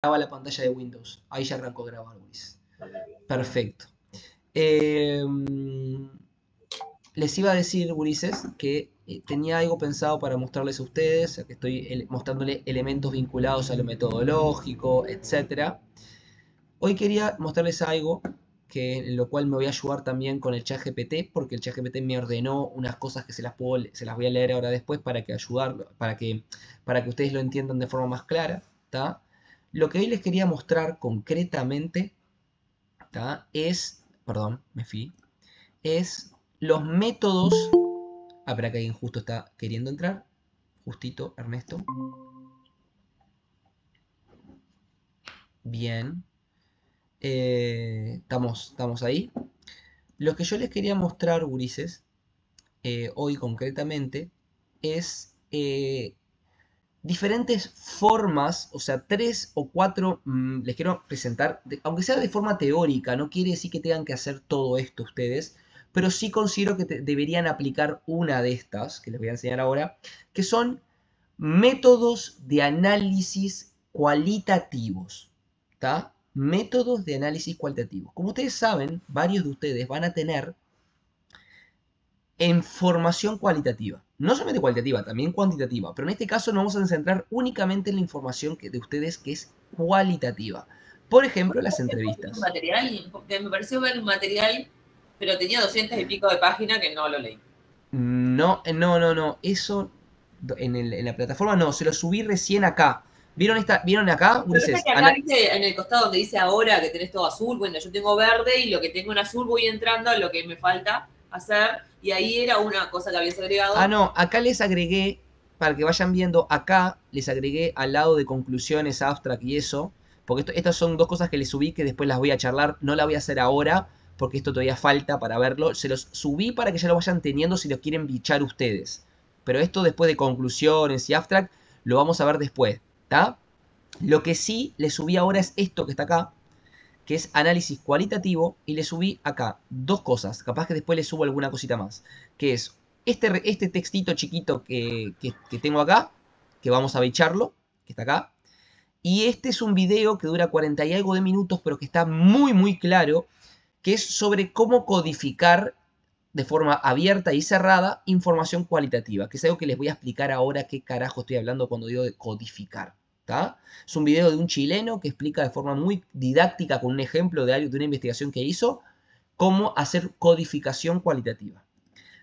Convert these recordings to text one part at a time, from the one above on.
la pantalla de Windows. Ahí ya arrancó a grabar, Luis. Perfecto. Les iba a decir, gurises, que tenía algo pensado para mostrarles a ustedes, que estoy mostrándole elementos vinculados a lo metodológico, etc. Hoy quería mostrarles algo en lo cual me voy a ayudar también con el ChatGPT, porque el ChatGPT me ordenó unas cosas que se las voy a leer ahora después para que ustedes lo entiendan de forma más clara, ¿tá? Lo que hoy les quería mostrar concretamente, ¿tá? Perdón, me fui, es los métodos. Espera que alguien justo está queriendo entrar. Justito, Ernesto. Bien. Estamos ahí. Lo que yo les quería mostrar, gurises, hoy concretamente, es diferentes formas, o sea, 3 o 4, les quiero presentar, aunque sea de forma teórica, no quiere decir que tengan que hacer todo esto ustedes, pero sí considero que deberían aplicar una de estas, que les voy a enseñar ahora, que son métodos de análisis cualitativos, ¿tá? Métodos de análisis cualitativos. Como ustedes saben, varios de ustedes van a tener información cualitativa. No solamente cualitativa, también cuantitativa. Pero en este caso nos vamos a centrar únicamente en la información de ustedes que es cualitativa. Por ejemplo, las entrevistas. Material, porque me pareció ver un material, pero tenía 200 y pico de páginas que no lo leí. No. Eso en la plataforma no, se lo subí recién acá. ¿Vieron acá, Ulises? Que acá viste en el costado donde dice ahora que tenés todo azul, bueno, yo tengo verde y lo que tengo en azul voy entrando a lo que me falta hacer, y ahí era una cosa que habías agregado. Ah, no, acá les agregué, para que vayan viendo, acá les agregué al lado de conclusiones, abstract y eso, porque estas son dos cosas que les subí que después las voy a charlar, no la voy a hacer ahora, porque esto todavía falta para verlo, se los subí para que ya lo vayan teniendo si lo quieren bichar ustedes, pero esto después de conclusiones y abstract, lo vamos a ver después, ¿está? Lo que sí les subí ahora es esto que está acá, que es análisis cualitativo, y le subí acá dos cosas, capaz que después le subo alguna cosita más, que es este textito chiquito que tengo acá, que vamos a bicharlo, que está acá, y este es un video que dura 40 y algo de minutos, pero que está muy claro, que es sobre cómo codificar de forma abierta y cerrada información cualitativa, que es algo que les voy a explicar ahora qué carajo estoy hablando cuando digo de codificar. ¿Tá? Es un video de un chileno que explica de forma muy didáctica, con un ejemplo de una investigación que hizo, cómo hacer codificación cualitativa.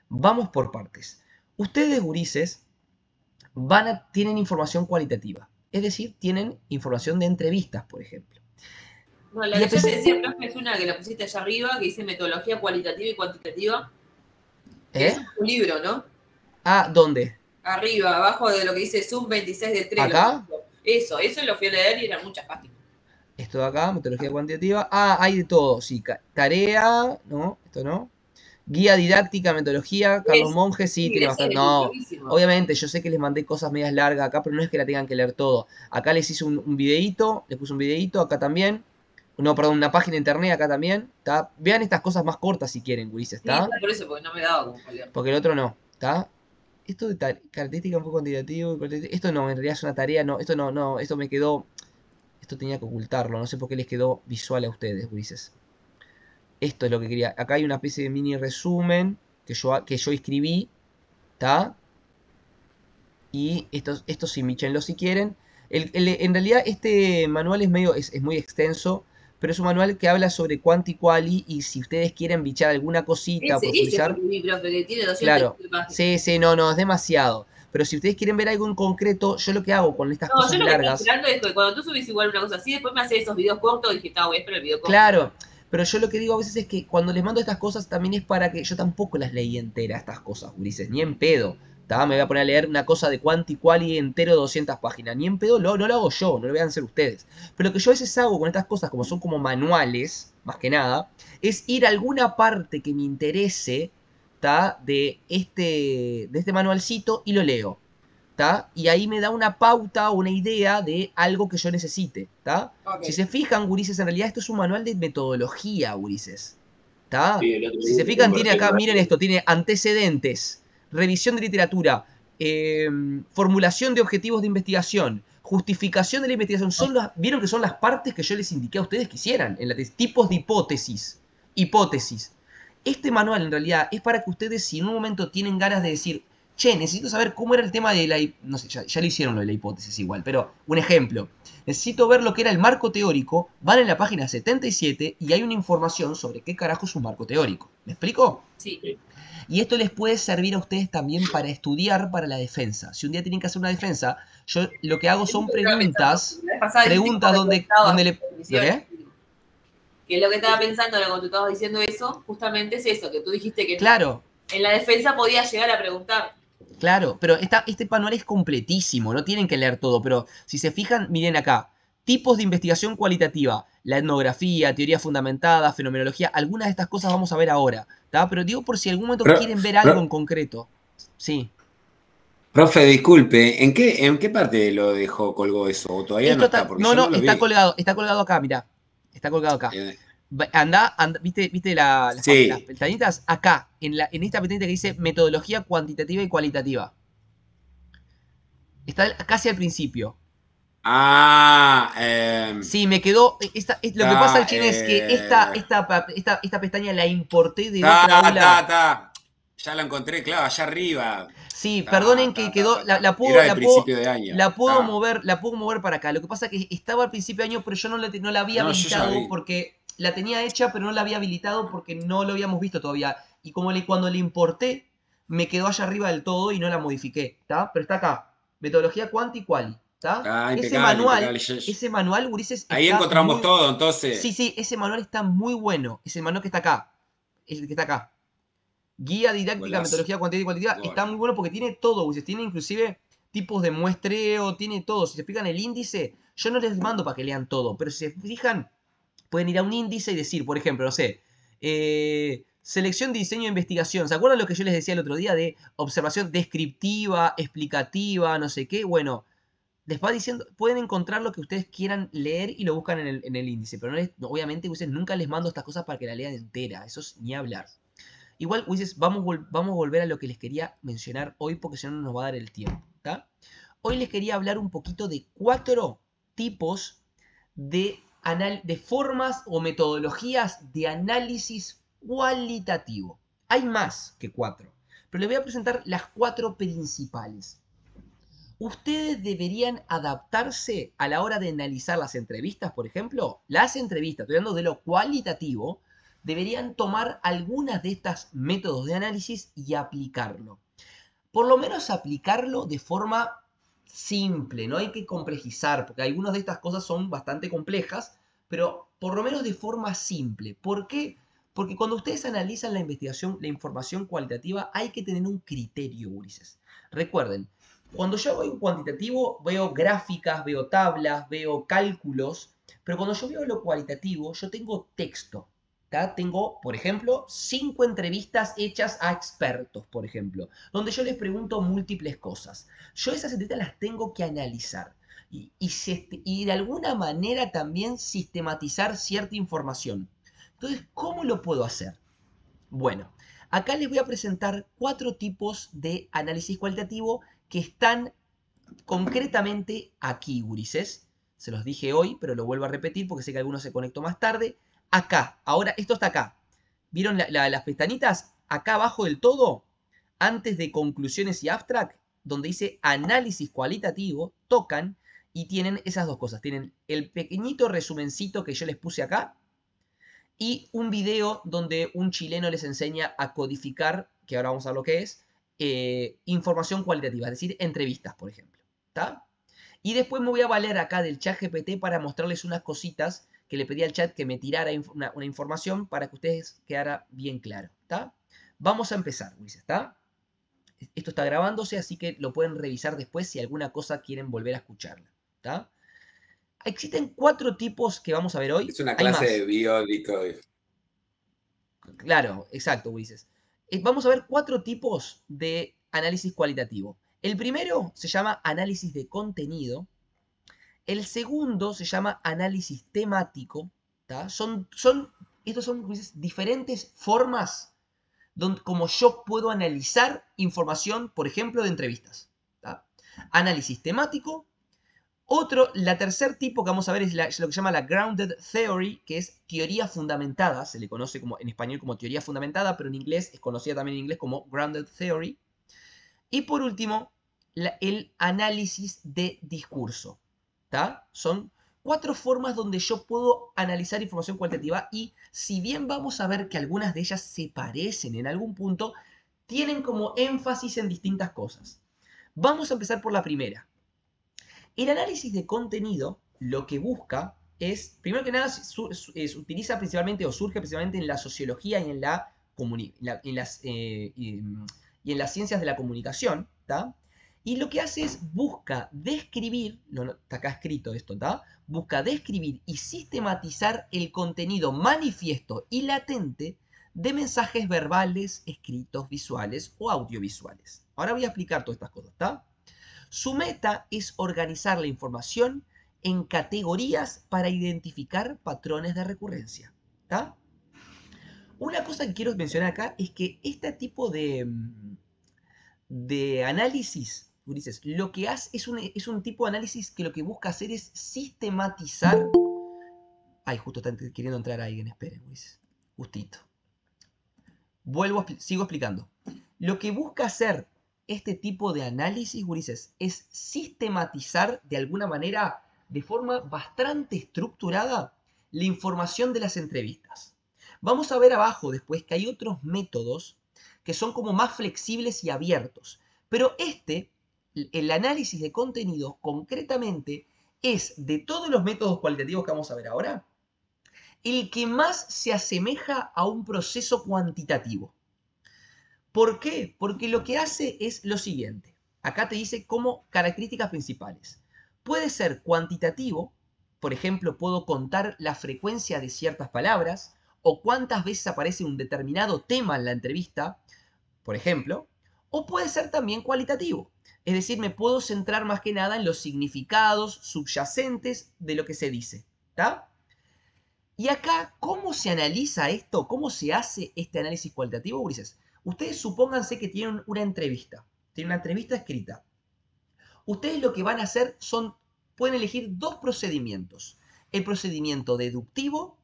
Vamos por partes. Ustedes, gurises, tienen información cualitativa. Es decir, tienen información de entrevistas, por ejemplo. No, la que yo te decía, profe, es una que la pusiste allá arriba, que dice metodología cualitativa y cuantitativa. Es un libro, ¿no? Ah, ¿dónde? Arriba, abajo de lo que dice Zoom 26 de 3. ¿Acá? Eso lo fui a leer y eran muchas páginas. Esto de acá, metodología cuantitativa. Ah, hay de todo, sí. Tarea, no, esto no. Guía didáctica, metodología, Carlos Monge, sí, tiene bastante. No, obviamente, yo sé que les mandé cosas medias largas acá, pero no es que la tengan que leer todo. Acá les hice un videíto, les puse un videíto, acá también. No, perdón, una página de internet acá también. ¿Tá? Vean estas cosas más cortas si quieren, gurises, ¿está? Sí, por eso, porque no me daba como leer. Porque el otro no, ¿está? Esto de característica un poco cuantitativo, esto no, en realidad es una tarea, no, esto me quedó, esto tenía que ocultarlo, no sé por qué les quedó visual a ustedes, gurises. Esto es lo que quería, acá hay una especie de mini resumen que yo escribí, ¿está? Y esto sí, míchenlo si quieren. En realidad este manual es muy extenso, pero es un manual que habla sobre quanti quali, y si ustedes quieren bichar alguna cosita o profundizar, claro, sí, no, es demasiado. Pero si ustedes quieren ver algo en concreto, yo lo que hago con estas cosas largas... No, yo lo que estoy esperando es que cuando tú subís igual una cosa así, después me haces esos videos cortos y dije, voy a esperar el video corto. Claro, pero yo lo que digo a veces es que cuando les mando estas cosas también es para que... Yo tampoco las leí enteras estas cosas, Ulises, ni en pedo. Me voy a poner a leer una cosa de quanti quali entero de 200 páginas. Ni en pedo, no lo hago yo, no lo van a hacer ustedes. Pero lo que yo a veces hago con estas cosas, como son como manuales, más que nada, es ir a alguna parte que me interese, de este manualcito y lo leo. Y ahí me da una pauta o una idea de algo que yo necesite. Okay. Si se fijan, gurises, en realidad esto es un manual de metodología, gurises. Sí, si se fijan, tiene acá, miren esto, tiene antecedentes, revisión de literatura, formulación de objetivos de investigación, justificación de la investigación. Vieron que son las partes que yo les indiqué a ustedes que hicieran en la tesis. Tipos de hipótesis. Hipótesis. Este manual en realidad es para que ustedes, si en un momento tienen ganas de decir, che, necesito saber cómo era el tema de la... No sé, ya lo hicieron lo de la hipótesis igual, pero un ejemplo. Necesito ver lo que era el marco teórico. Van en la página 77 y hay una información sobre qué carajo es un marco teórico. ¿Me explico? Sí. Y esto les puede servir a ustedes también para estudiar para la defensa. Si un día tienen que hacer una defensa, yo lo que hago son preguntas. Preguntas donde le... ¿Lo qué? Que es lo que estaba pensando cuando tú estabas diciendo eso, justamente es eso, que tú dijiste que claro, en la defensa podías llegar a preguntar. Claro, pero este manual es completísimo, no tienen que leer todo, pero si se fijan, miren acá, tipos de investigación cualitativa, la etnografía, teoría fundamentada, fenomenología, algunas de estas cosas vamos a ver ahora, ¿tá? Pero digo por si en algún momento quieren ver algo en concreto. Sí. Profe, disculpe, ¿en qué parte lo dejó, colgó eso? ¿O todavía no está? Porque no, yo no lo está vi. colgado acá, mirá. Está colgado acá. Anda, ¿viste las pestañitas? Acá, en esta pestañita que dice metodología cuantitativa y cualitativa. Está casi al principio. Sí, me quedó. Lo que pasa, Chin, es que esta pestaña la importé de otra aula. Ya la encontré, claro, allá arriba. Sí, perdonen que quedó. La puedo mover para acá. Lo que pasa es que estaba al principio de año, pero yo no la había habilitado porque la tenía hecha, pero no la había habilitado porque no lo habíamos visto todavía. Y cuando la importé, me quedó allá arriba del todo y no la modifiqué. ¿Está? Pero está acá. Metodología Quanti y Quali. ¿Está? Ese manual, Ulises, ahí encontramos todo, entonces. Sí, ese manual está muy bueno. Ese manual que está acá. Es el que está acá. Guía didáctica, metodología cuantitativa y cualitativa. Está muy bueno porque tiene todo, Ulises. Tiene inclusive tipos de muestreo, tiene todo. Si se fijan el índice, yo no les mando para que lean todo, pero si se fijan, pueden ir a un índice y decir, por ejemplo, no sé, selección de diseño de investigación. ¿Se acuerdan lo que yo les decía el otro día de observación descriptiva, explicativa, no sé qué? Bueno, les va diciendo, pueden encontrar lo que ustedes quieran leer y lo buscan en el índice, pero obviamente Ulises, nunca les mando estas cosas para que la lean entera, eso es ni hablar. Igual, Ulises, vamos a volver a lo que les quería mencionar hoy porque si no nos va a dar el tiempo, ¿está? Hoy les quería hablar un poquito de 4 tipos de formas o metodologías de análisis cualitativo. Hay más que 4, pero les voy a presentar las 4 principales. Ustedes deberían adaptarse a la hora de analizar las entrevistas, por ejemplo. Las entrevistas, estoy hablando de lo cualitativo, deberían tomar algunas de estas métodos de análisis y aplicarlo. Por lo menos aplicarlo de forma simple, no hay que complejizar, porque algunas de estas cosas son bastante complejas, pero por lo menos de forma simple. ¿Por qué? Porque cuando ustedes analizan la investigación, la información cualitativa, hay que tener un criterio, Ulises. Recuerden, cuando yo hago un cuantitativo, veo gráficas, veo tablas, veo cálculos, pero cuando yo veo lo cualitativo, yo tengo texto. ¿tá? Tengo, por ejemplo, 5 entrevistas hechas a expertos, por ejemplo, donde yo les pregunto múltiples cosas. Yo esas entrevistas las tengo que analizar y de alguna manera también sistematizar cierta información. Entonces, ¿cómo lo puedo hacer? Bueno, acá les voy a presentar 4 tipos de análisis cualitativo que están concretamente aquí, gurises. Se los dije hoy, pero lo vuelvo a repetir porque sé que algunos se conectó más tarde. Acá, ahora, esto está acá. ¿Vieron las pestañitas? Acá abajo del todo, antes de conclusiones y abstract, donde dice análisis cualitativo, tocan y tienen esas dos cosas. Tienen el pequeñito resumencito que yo les puse acá y un video donde un chileno les enseña a codificar, que ahora vamos a ver lo que es, información cualitativa, es decir, entrevistas, por ejemplo. ¿Está? Y después me voy a valer acá del chat GPT para mostrarles unas cositas que le pedí al chat que me tirara una información para que ustedes quedara bien claro. ¿Está? Vamos a empezar, Luis, ¿está? Esto está grabándose, así que lo pueden revisar después si alguna cosa quieren volver a escucharla. ¿Está? Existen 4 tipos que vamos a ver hoy. Es una clase de biódico. Claro, exacto, Ulises. Vamos a ver 4 tipos de análisis cualitativo. El primero se llama análisis de contenido. El segundo se llama análisis temático. Estos son Ulises, diferentes formas como yo puedo analizar información, por ejemplo, de entrevistas. ¿Tá? Análisis temático. La tercer tipo que vamos a ver es lo que se llama la Grounded Theory, que es teoría fundamentada. Se le conoce en español como teoría fundamentada, pero en inglés es conocida también en inglés como Grounded Theory. Y por último, el análisis de discurso. ¿Tá? Son 4 formas donde yo puedo analizar información cualitativa y si bien vamos a ver que algunas de ellas se parecen en algún punto, tienen como énfasis en distintas cosas. Vamos a empezar por la primera. El análisis de contenido lo que busca es, primero que nada, utiliza principalmente o surge principalmente en la sociología y en las ciencias de la comunicación, ¿tá? Y lo que hace es busca describir, está acá escrito esto, ¿tá? Busca describir y sistematizar el contenido manifiesto y latente de mensajes verbales, escritos, visuales o audiovisuales. Ahora voy a explicar todas estas cosas, ¿tá? Su meta es organizar la información en categorías para identificar patrones de recurrencia, ¿tá? Una cosa que quiero mencionar acá es que este tipo de análisis, Ulises, lo que hace es un tipo de análisis que lo que busca hacer es sistematizar. Ay, justo está queriendo entrar alguien, esperen, Ulises. Justito. Sigo explicando. Lo que busca hacer este tipo de análisis, Ulises, es sistematizar de alguna manera, de forma bastante estructurada, la información de las entrevistas. Vamos a ver abajo después que hay otros métodos que son como más flexibles y abiertos. Pero el análisis de contenido, concretamente, es de todos los métodos cualitativos que vamos a ver ahora, el que más se asemeja a un proceso cuantitativo. ¿Por qué? Porque lo que hace es lo siguiente. Acá te dice como características principales. Puede ser cuantitativo, por ejemplo, puedo contar la frecuencia de ciertas palabras o cuántas veces aparece un determinado tema en la entrevista, por ejemplo, o puede ser también cualitativo. Es decir, me puedo centrar más que nada en los significados subyacentes de lo que se dice. ¿Tá? Y acá, ¿cómo se analiza esto? ¿Cómo se hace este análisis cualitativo, Ulises? Ustedes supónganse que tienen una entrevista. Tienen una entrevista escrita. Ustedes lo que van a hacer pueden elegir 2 procedimientos. El procedimiento deductivo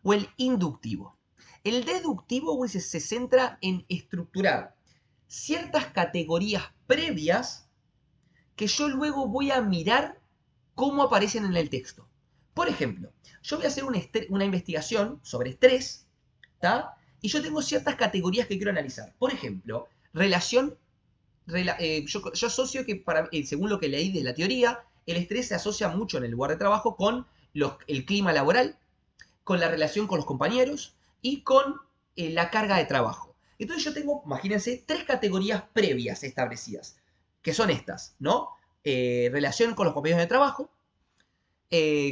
o el inductivo. El deductivo, Ulises, se centra en estructurar ciertas categorías previas que yo luego voy a mirar cómo aparecen en el texto. Por ejemplo, yo voy a hacer una investigación sobre estrés, ¿tá? Y yo tengo ciertas categorías que quiero analizar. Por ejemplo, yo asocio que, según lo que leí de la teoría, el estrés se asocia mucho en el lugar de trabajo con el clima laboral, con la relación con los compañeros y con la carga de trabajo. Entonces yo tengo, imagínense, 3 categorías previas establecidas, que son estas, ¿no? Relación con los compañeros de trabajo,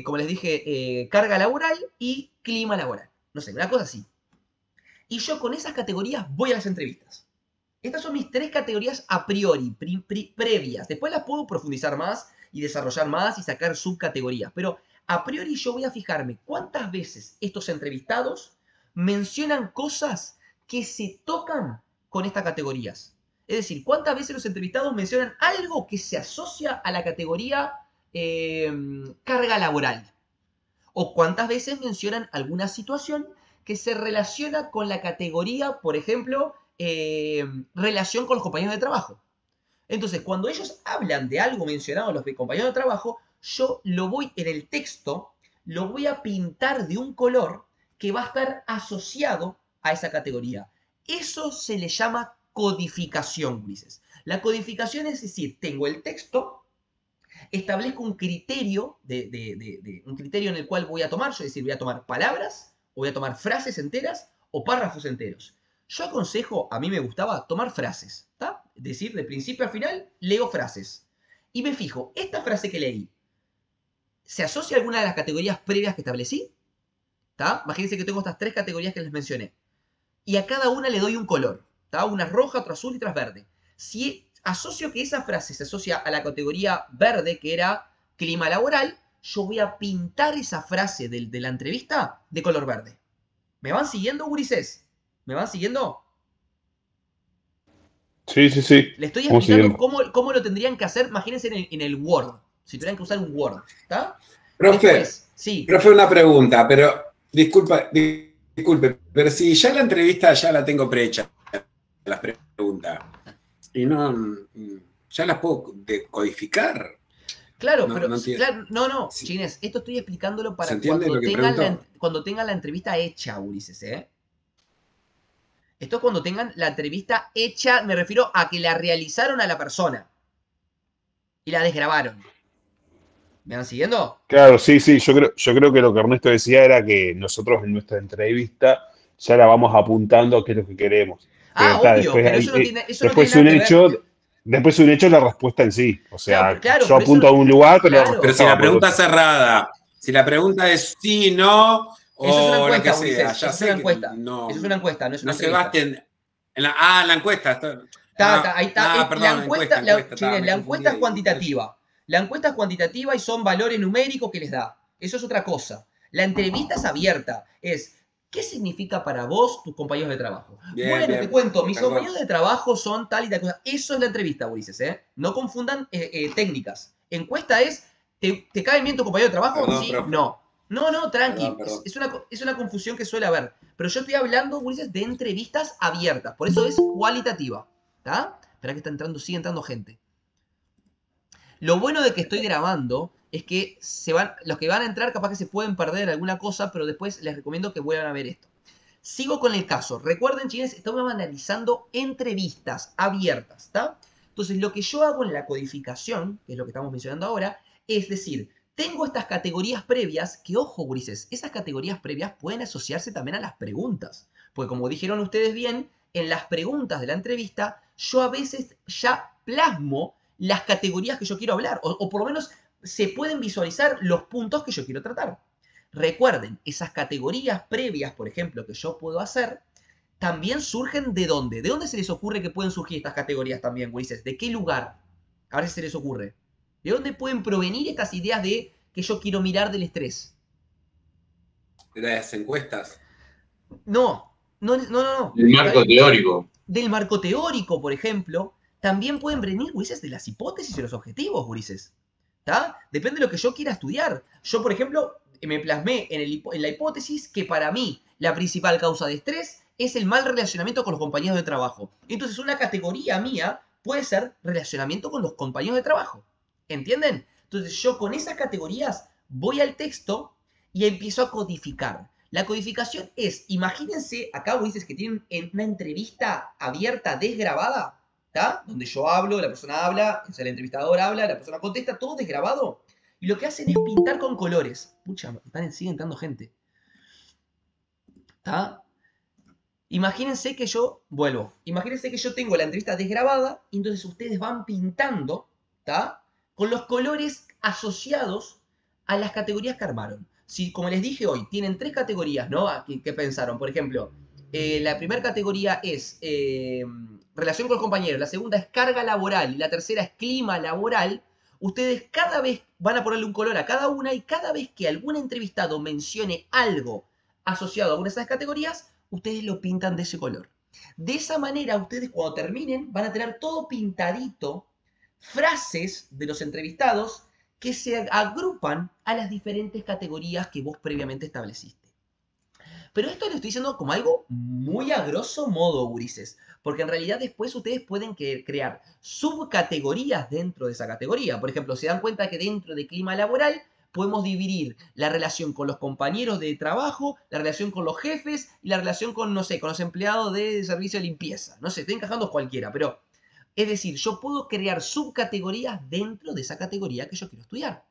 como les dije, carga laboral y clima laboral. No sé, una cosa así. Y yo con esas categorías voy a las entrevistas. Estas son mis 3 categorías a priori, previas. Después las puedo profundizar más y desarrollar más y sacar subcategorías. Pero a priori yo voy a fijarme cuántas veces estos entrevistados mencionan cosas que se tocan con estas categorías. Es decir, cuántas veces los entrevistados mencionan algo que se asocia a la categoría carga laboral. O cuántas veces mencionan alguna situación que se relaciona con la categoría, por ejemplo, relación con los compañeros de trabajo. Entonces, cuando ellos hablan de algo mencionado a los compañeros de trabajo, yo en el texto, lo voy a pintar de un color que va a estar asociado a esa categoría. Eso se le llama codificación, Ulises. La codificación es decir, tengo el texto, establezco un criterio, un criterio en el cual voy a tomar, es decir, voy a tomar palabras, o voy a tomar frases enteras o párrafos enteros. Yo aconsejo, a mí me gustaba tomar frases, ¿tá? Es decir, de principio a final leo frases. Y me fijo, esta frase que leí, ¿se asocia a alguna de las categorías previas que establecí? ¿Tá? Imagínense que tengo estas 3 categorías que les mencioné. Y a cada una le doy un color, ¿tá? Una roja, otra azul y otra verde. Si asocio que esa frase se asocia a la categoría verde, que era clima laboral, yo voy a pintar esa frase de la entrevista de color verde. ¿Me van siguiendo, gurises? ¿Me van siguiendo? Sí, sí, sí. Le estoy Vamos explicando siguiendo. cómo lo tendrían que hacer, imagínense en el Word, si tuvieran que usar un Word, ¿está? Profe, Después, sí. profe, una pregunta, pero disculpe, pero si ya la entrevista ya la tengo prehecha, las preguntas, y no, ya las puedo codificar. Claro, No, pero no entiendo. claro, no, Sí. Chines, esto estoy explicándolo ¿Se para entiende lo que preguntó? cuando tengan la entrevista hecha, Ulises, ¿eh? Esto es cuando tengan la entrevista hecha, me refiero a que la realizaron a la persona y la desgrabaron. ¿Me van siguiendo? Claro, sí, sí, yo creo que lo que Ernesto decía era que nosotros en nuestra entrevista ya la vamos apuntando a qué es lo que queremos. Pero Ah, está, obvio, después pero hay, eso no tiene después nada un que ver. hecho, es la respuesta en sí. O Claro, sea, claro, yo por eso apunto a un lugar, pero la claro. Pero si respuesta la va por pregunta es otro. cerrada, si la pregunta es sí, no, Eso es una o la que encuesta, sea, Ulises. ya Eso es una sé que encuesta. no, Eso es una encuesta, no es una no se entrevista. basten la encuesta. Ahí está. La Perdón, encuesta, Chines, me la confundí encuesta es ahí. cuantitativa. La encuesta es cuantitativa y son valores numéricos que les da. Eso es otra cosa. La entrevista es abierta. ¿Qué significa para vos tus compañeros de trabajo? Bien, Bueno, te bien, cuento, mis perdón. compañeros de trabajo son tal y tal cosa. Eso es la entrevista, Ulises, ¿eh? No confundan técnicas. Encuesta es, ¿te cae bien tu compañero de trabajo? Perdón, Sí, profe. no. No, tranqui. Perdón. Es una confusión que suele haber. Pero yo estoy hablando, Ulises, de entrevistas abiertas. Por eso es cualitativa. ¿Está? Espera que sigue entrando gente. Lo bueno de que estoy grabando es que los que van a entrar capaz que se pueden perder alguna cosa, pero después les recomiendo que vuelvan a ver esto. Sigo con el caso. Recuerden, chines, estamos analizando entrevistas abiertas, ¿está? Entonces, lo que yo hago en la codificación, que es lo que estamos mencionando ahora, es decir, tengo estas categorías previas que, ojo, grises, esas categorías previas pueden asociarse también a las preguntas. Porque como dijeron ustedes bien, en las preguntas de la entrevista, yo a veces ya plasmo las categorías que yo quiero hablar, o por lo menos se pueden visualizar los puntos que yo quiero tratar. Recuerden, esas categorías previas, por ejemplo, que yo puedo hacer, también surgen ¿de dónde? ¿De dónde se les ocurre que pueden surgir estas categorías también, Ulises? ¿De qué lugar? A ver si se les ocurre. ¿De dónde pueden provenir estas ideas de que yo quiero mirar del estrés? De las encuestas. No. El marco teórico. Del marco teórico, por ejemplo, también pueden venir, Ulises, de las hipótesis y los objetivos, Ulises. ¿Está? Depende de lo que yo quiera estudiar. Yo, por ejemplo, me plasmé en la hipótesis que para mí la principal causa de estrés es el mal relacionamiento con los compañeros de trabajo. Entonces, una categoría mía puede ser relacionamiento con los compañeros de trabajo. ¿Entienden? Entonces, yo con esas categorías voy al texto y empiezo a codificar. La codificación es, imagínense, acá vos dices que tienen una entrevista abierta, desgrabada, ¿está? Donde yo hablo, la persona habla, o sea, el entrevistador habla, la persona contesta, todo desgrabado. Y lo que hacen es pintar con colores. Pucha, sigue entrando gente. ¿Está? Imagínense que imagínense que yo tengo la entrevista desgrabada y entonces ustedes van pintando, ¿está? Con los colores asociados a las categorías que armaron. Si, como les dije hoy, tienen 3 categorías, ¿no? ¿Qué pensaron? Por ejemplo, la primera categoría es relación con los compañeros, la segunda es carga laboral y la tercera es clima laboral. Ustedes cada vez van a ponerle un color a cada una y cada vez que algún entrevistado mencione algo asociado a alguna de esas categorías, ustedes lo pintan de ese color. De esa manera, ustedes cuando terminen van a tener todo pintadito, frases de los entrevistados que se agrupan a las diferentes categorías que vos previamente estableciste. Pero esto lo estoy diciendo como algo muy a grosso modo, gurises, porque en realidad después ustedes pueden crear subcategorías dentro de esa categoría. Por ejemplo, se dan cuenta que dentro de clima laboral podemos dividir la relación con los compañeros de trabajo, la relación con los jefes y la relación con, no sé, con los empleados de servicio de limpieza. No sé, estoy encajando cualquiera, pero es decir, yo puedo crear subcategorías dentro de esa categoría que yo quiero estudiar.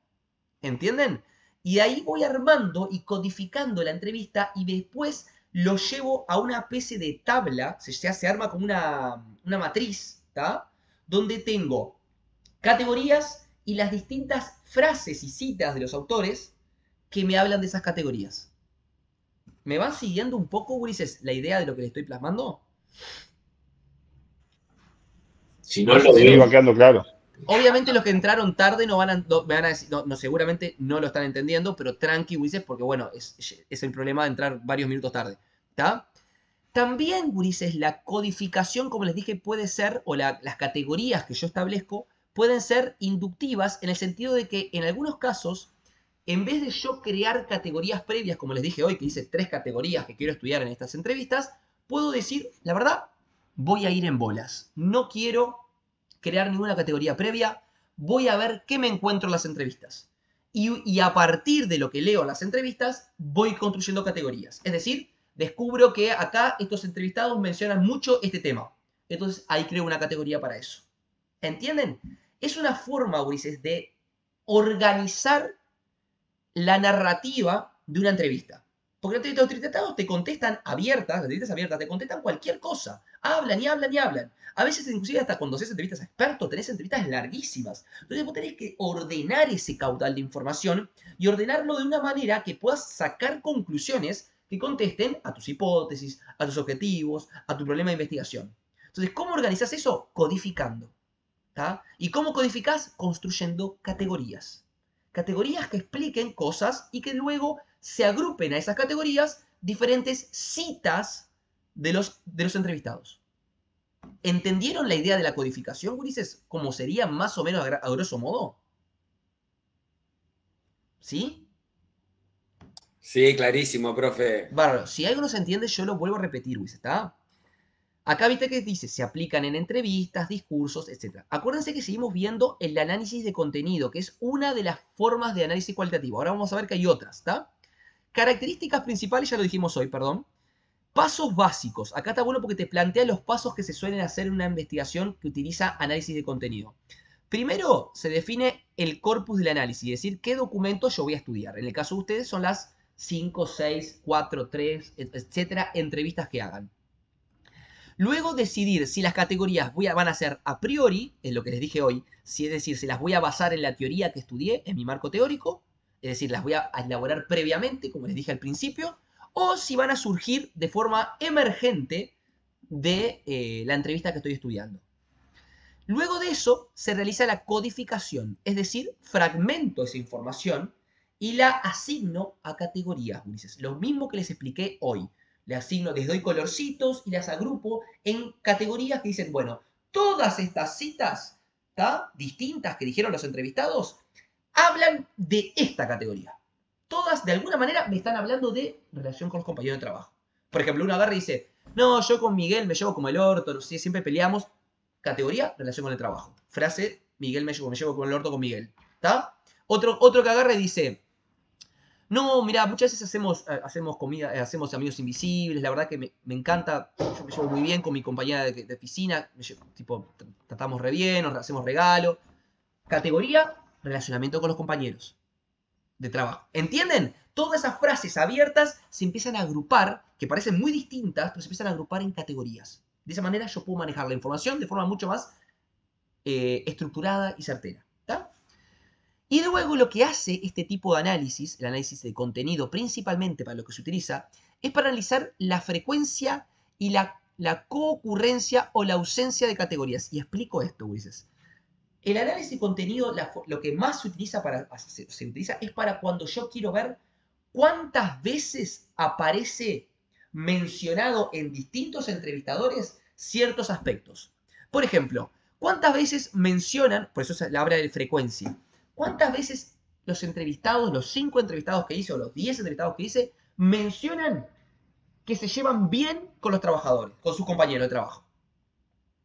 ¿Entienden? Y de ahí voy armando y codificando la entrevista y después lo llevo a una especie de tabla, se arma como una matriz, ¿está? Donde tengo categorías y las distintas frases y citas de los autores que me hablan de esas categorías. ¿Me van siguiendo un poco, Ulises, la idea de lo que le estoy plasmando? Si no Más lo o Sí, menos. va quedando claro. Obviamente los que entraron tarde me van a decir, seguramente no lo están entendiendo, pero tranqui, Ulises, porque bueno, es el problema de entrar varios minutos tarde. ¿Está? También, gurises, la codificación, como les dije, puede ser, o las categorías que yo establezco, pueden ser inductivas en el sentido de que en algunos casos, en vez de yo crear categorías previas, como les dije hoy, que hice 3 categorías que quiero estudiar en estas entrevistas, puedo decir, la verdad, voy a ir en bolas. No quiero crear ninguna categoría previa, voy a ver qué me encuentro en las entrevistas. Y a partir de lo que leo en las entrevistas, voy construyendo categorías. Es decir, descubro que acá estos entrevistados mencionan mucho este tema. Entonces ahí creo una categoría para eso. ¿Entienden? Es una forma, Ulises, de organizar la narrativa de una entrevista. Porque los entrevistados te contestan abiertas, las entrevistas abiertas, te contestan cualquier cosa. Hablan y hablan y hablan. A veces, inclusive, hasta cuando haces entrevistas a expertos, tenés entrevistas larguísimas. Entonces vos tenés que ordenar ese caudal de información y ordenarlo de una manera que puedas sacar conclusiones que contesten a tus hipótesis, a tus objetivos, a tu problema de investigación. Entonces, ¿cómo organizás eso? Codificando. ¿Tá? ¿Y cómo codificás? Construyendo categorías. Categorías que expliquen cosas y que luego se agrupen a esas categorías diferentes citas de los entrevistados. ¿Entendieron la idea de la codificación, gurises? ¿Cómo sería más o menos a grosso modo? ¿Sí? Sí, clarísimo, profe. Bárbaro. Si algo no se entiende, yo lo vuelvo a repetir, gurises, ¿está? Acá viste que dice, se aplican en entrevistas, discursos, etc. Acuérdense que seguimos viendo el análisis de contenido, que es una de las formas de análisis cualitativo. Ahora vamos a ver que hay otras, ¿está? Características principales, ya lo dijimos hoy, perdón. Pasos básicos. Acá está bueno porque te plantea los pasos que se suelen hacer en una investigación que utiliza análisis de contenido. Primero, se define el corpus del análisis, es decir, qué documentos yo voy a estudiar. En el caso de ustedes son las 5, 6, 4, 3, etcétera, entrevistas que hagan. Luego decidir si las categorías van a ser a priori, es lo que les dije hoy, si es decir, si las voy a basar en la teoría que estudié, en mi marco teórico, es decir, las voy a elaborar previamente, como les dije al principio, o si van a surgir de forma emergente de la entrevista que estoy estudiando. Luego de eso se realiza la codificación, es decir, fragmento esa información y la asigno a categorías, Ulises. Lo mismo que les expliqué hoy. Les doy colorcitos y las agrupo en categorías que dicen, bueno, todas estas citas distintas que dijeron los entrevistados hablan de esta categoría. Todas, de alguna manera, me están hablando de relación con los compañeros de trabajo. Por ejemplo, uno agarra y dice, no, yo con Miguel me llevo como el orto, no sé, siempre peleamos. Categoría, relación con el trabajo. Frase, Miguel me llevo como el orto con Miguel. ¿Está? Otro que agarra y dice, no, mira, muchas veces hacemos comida, hacemos amigos invisibles, la verdad que me encanta, yo me llevo muy bien con mi compañera de piscina, tratamos re bien, nos hacemos regalo. Categoría, relacionamiento con los compañeros de trabajo. ¿Entienden? Todas esas frases abiertas se empiezan a agrupar, que parecen muy distintas, pero se empiezan a agrupar en categorías. De esa manera yo puedo manejar la información de forma mucho más estructurada y certera. ¿Tá? Y luego lo que hace este tipo de análisis, el análisis de contenido principalmente para lo que se utiliza, es para analizar la frecuencia y la coocurrencia o la ausencia de categorías. Y explico esto, Ulises. El análisis de contenido, lo que más se utiliza es para cuando yo quiero ver cuántas veces aparece mencionado en distintos entrevistadores ciertos aspectos. Por ejemplo, ¿cuántas veces mencionan, por eso se habla de frecuencia, cuántas veces los entrevistados, los 5 entrevistados que hice o los 10 entrevistados que hice, mencionan que se llevan bien con los trabajadores, con sus compañeros de trabajo?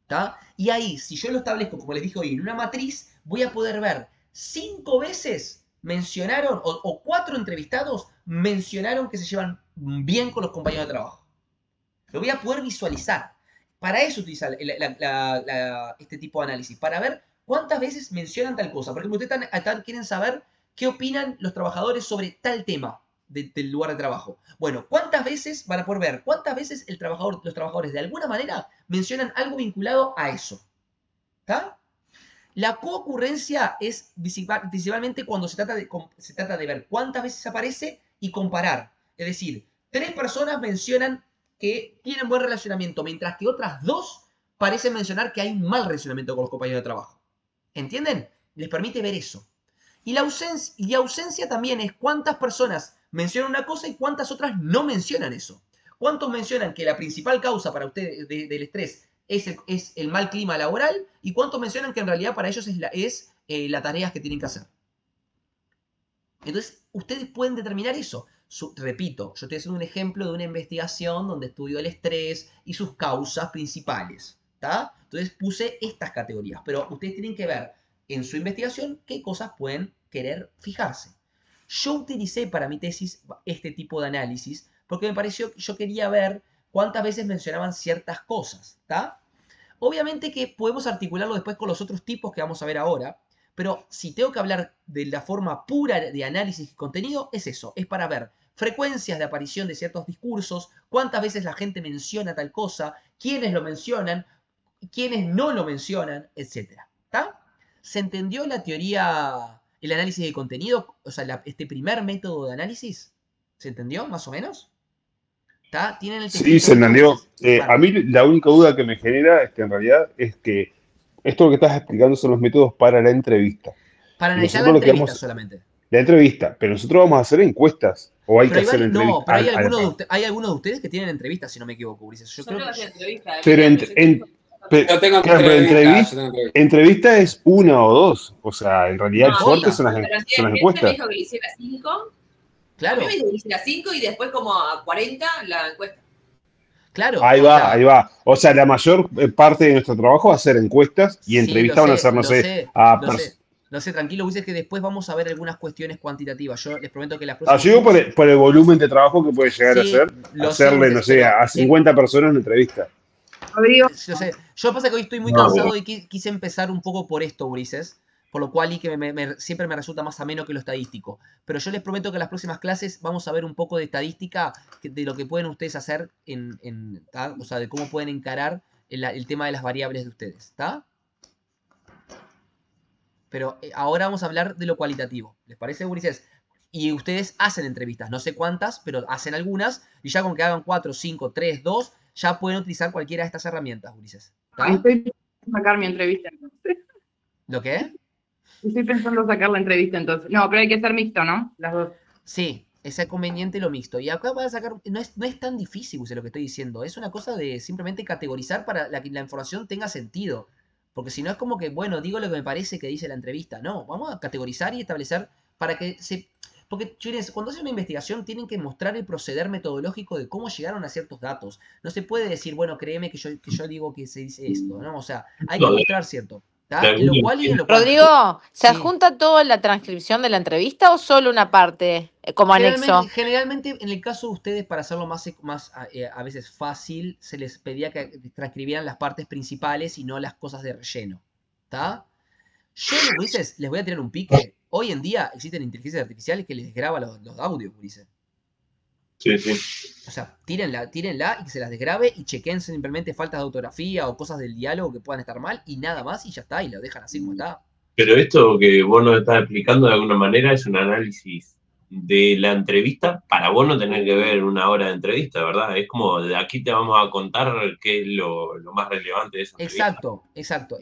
¿Tá? Y ahí, si yo lo establezco, como les dije hoy, en una matriz, voy a poder ver 5 veces mencionaron, o 4 entrevistados mencionaron que se llevan bien con los compañeros de trabajo. Lo voy a poder visualizar. Para eso utiliza este tipo de análisis, para ver cuántas veces mencionan tal cosa. Por ejemplo, ustedes quieren saber qué opinan los trabajadores sobre tal tema del lugar de trabajo. Bueno, ¿cuántas veces van a poder ver? ¿Cuántas veces los trabajadores de alguna manera mencionan algo vinculado a eso? ¿Está? La coocurrencia es principalmente cuando se trata de ver cuántas veces aparece y comparar. Es decir, 3 personas mencionan que tienen buen relacionamiento, mientras que otras 2 parecen mencionar que hay un mal relacionamiento con los compañeros de trabajo. ¿Entienden? Les permite ver eso. Y la ausencia también es cuántas personas mencionan una cosa y cuántas otras no mencionan eso. ¿Cuántos mencionan que la principal causa para ustedes del estrés es el mal clima laboral? ¿Y cuántos mencionan que en realidad para ellos es las tareas que tienen que hacer? Entonces, ustedes pueden determinar eso. Repito, yo estoy haciendo un ejemplo de una investigación donde estudio el estrés y sus causas principales. ¿Tá? Entonces puse estas categorías, pero ustedes tienen que ver en su investigación qué cosas pueden querer fijarse. Yo utilicé para mi tesis este tipo de análisis porque me pareció que yo quería ver cuántas veces mencionaban ciertas cosas. ¿Tá? Obviamente que podemos articularlo después con los otros tipos que vamos a ver ahora, pero si tengo que hablar de la forma pura de análisis y contenido, es eso, es para ver frecuencias de aparición de ciertos discursos, cuántas veces la gente menciona tal cosa, quiénes lo mencionan, quiénes no lo mencionan, etc. ¿Tá? ¿Se entendió la teoría, el análisis de contenido? O sea, este primer método de análisis, ¿se entendió más o menos? ¿Tá? ¿Tienen el Sí, se entendió. A mí la única duda que me genera es que en realidad es que esto que estás explicando son los métodos para la entrevista. Para analizar la entrevista solamente. La entrevista, pero nosotros vamos a hacer encuestas. ¿O hay que hacer entrevistas? No, pero hay algunos de ustedes que tienen entrevistas, si no me equivoco, Ulises. Yo creo que... Pero entrevista es una o dos. O sea, en realidad el fuerte son las encuestas. Me dijo que hiciera 5. Claro. A mí me dijo que hiciera 5 y después como a 40 la encuesta. Claro. Ahí va. O sea, la mayor parte de nuestro trabajo va a ser encuestas y entrevistas van a ser, no sé, No sé, tranquilo, Ulises, que después vamos a ver algunas cuestiones cuantitativas. Yo les prometo que las próximas... Yo digo por el volumen de trabajo que puede llegar a hacer, hacerle, no sé, a 50 personas una entrevista. Yo pasa que hoy estoy muy cansado y quise empezar un poco por esto, Ulises, por lo cual y que siempre me resulta más ameno que lo estadístico. Pero yo les prometo que en las próximas clases vamos a ver un poco de estadística de lo que pueden ustedes hacer, o sea, de cómo pueden encarar el tema de las variables de ustedes, ¿está? Pero ahora vamos a hablar de lo cualitativo. ¿Les parece, Ulises? Y ustedes hacen entrevistas, no sé cuántas, pero hacen algunas, y ya con que hagan 4, 5, 3, 2, ya pueden utilizar cualquiera de estas herramientas, Ulises. Estoy pensando sacar mi entrevista entonces. ¿Lo qué? Estoy pensando sacar la entrevista entonces. No, pero hay que ser mixto, ¿no? Las dos. Sí, es conveniente lo mixto. Y acá van a sacar, no es tan difícil, Ulises, lo que estoy diciendo. Es una cosa de simplemente categorizar para que la información tenga sentido. Porque si no es como que, bueno, digo lo que me parece que dice la entrevista. No, vamos a categorizar y establecer para que se... Porque, chines, cuando hacen una investigación tienen que mostrar el proceder metodológico de cómo llegaron a ciertos datos. No se puede decir, bueno, créeme que yo digo que se dice esto, ¿no? O sea, hay que mostrar cierto. En lo cual y en lo cual. Rodrigo, ¿se adjunta toda la transcripción de la entrevista o solo una parte como anexo? Generalmente, en el caso de ustedes, para hacerlo más a veces fácil, se les pedía que transcribieran las partes principales y no las cosas de relleno. ¿Está? Yo, Ulises, les voy a tirar un pique. Hoy en día existen inteligencias artificiales que les graba los audios, Ulises. Sí. O sea, tírenla y que se las desgrabe y chequen simplemente faltas de ortografía o cosas del diálogo que puedan estar mal y nada más y ya está, y lo dejan así como está. Pero esto que vos nos estás explicando de alguna manera es un análisis de la entrevista para vos no tener que ver una hora de entrevista, ¿verdad? Es como de aquí te vamos a contar qué es lo más relevante de esa entrevista. Exacto.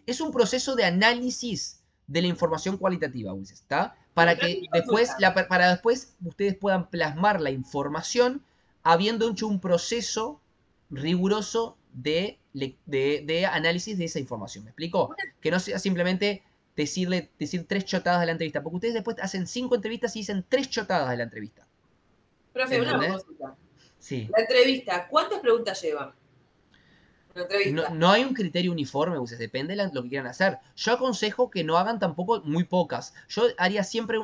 Es un proceso de análisis de la información cualitativa, Ulises, ¿está? Para que después, después ustedes puedan plasmar la información habiendo hecho un proceso riguroso de análisis de esa información. ¿Me explico? Que no sea simplemente decir 3 chotadas de la entrevista, porque ustedes después hacen 5 entrevistas y dicen 3 chotadas de la entrevista. Profe, una cosita. Sí. La entrevista, ¿cuántas preguntas lleva? No hay un criterio uniforme, Ulises, depende de lo que quieran hacer. Yo aconsejo que no hagan tampoco muy pocas. Yo haría siempre,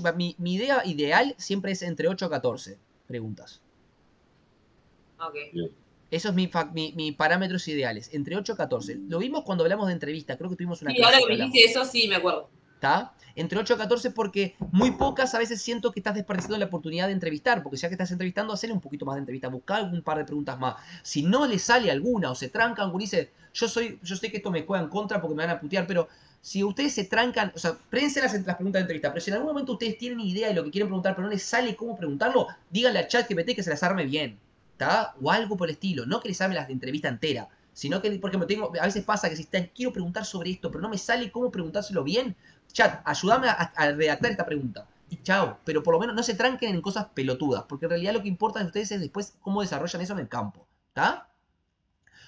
mi idea ideal siempre es entre 8 a 14 preguntas. Ok. Esos son mis parámetros ideales, entre 8 a 14. Lo vimos cuando hablamos de entrevista, creo que tuvimos una clase. Sí, ahora que me dijiste eso, sí, me acuerdo. ¿Está? Entre 8 a 14 porque muy pocas a veces siento que estás desperdiciando la oportunidad de entrevistar, porque ya que estás entrevistando, hacerle un poquito más de entrevista, buscar algún par de preguntas más. Si no le sale alguna o se trancan, Ulises, yo sé que esto me juega en contra porque me van a putear, pero si ustedes se trancan, o sea, prénse las preguntas de entrevista, pero si en algún momento ustedes tienen idea de lo que quieren preguntar, pero no les sale cómo preguntarlo, díganle a ChatGPT que se las arme bien, ¿está? O algo por el estilo, no que les arme las de entrevista entera. Sino que, por ejemplo, a veces pasa que si quiero preguntar sobre esto, pero no me sale cómo preguntárselo bien, chat, ayúdame a redactar esta pregunta. y chao. Pero por lo menos no se tranquen en cosas pelotudas, porque en realidad lo que importa de ustedes es después cómo desarrollan eso en el campo. ¿Está?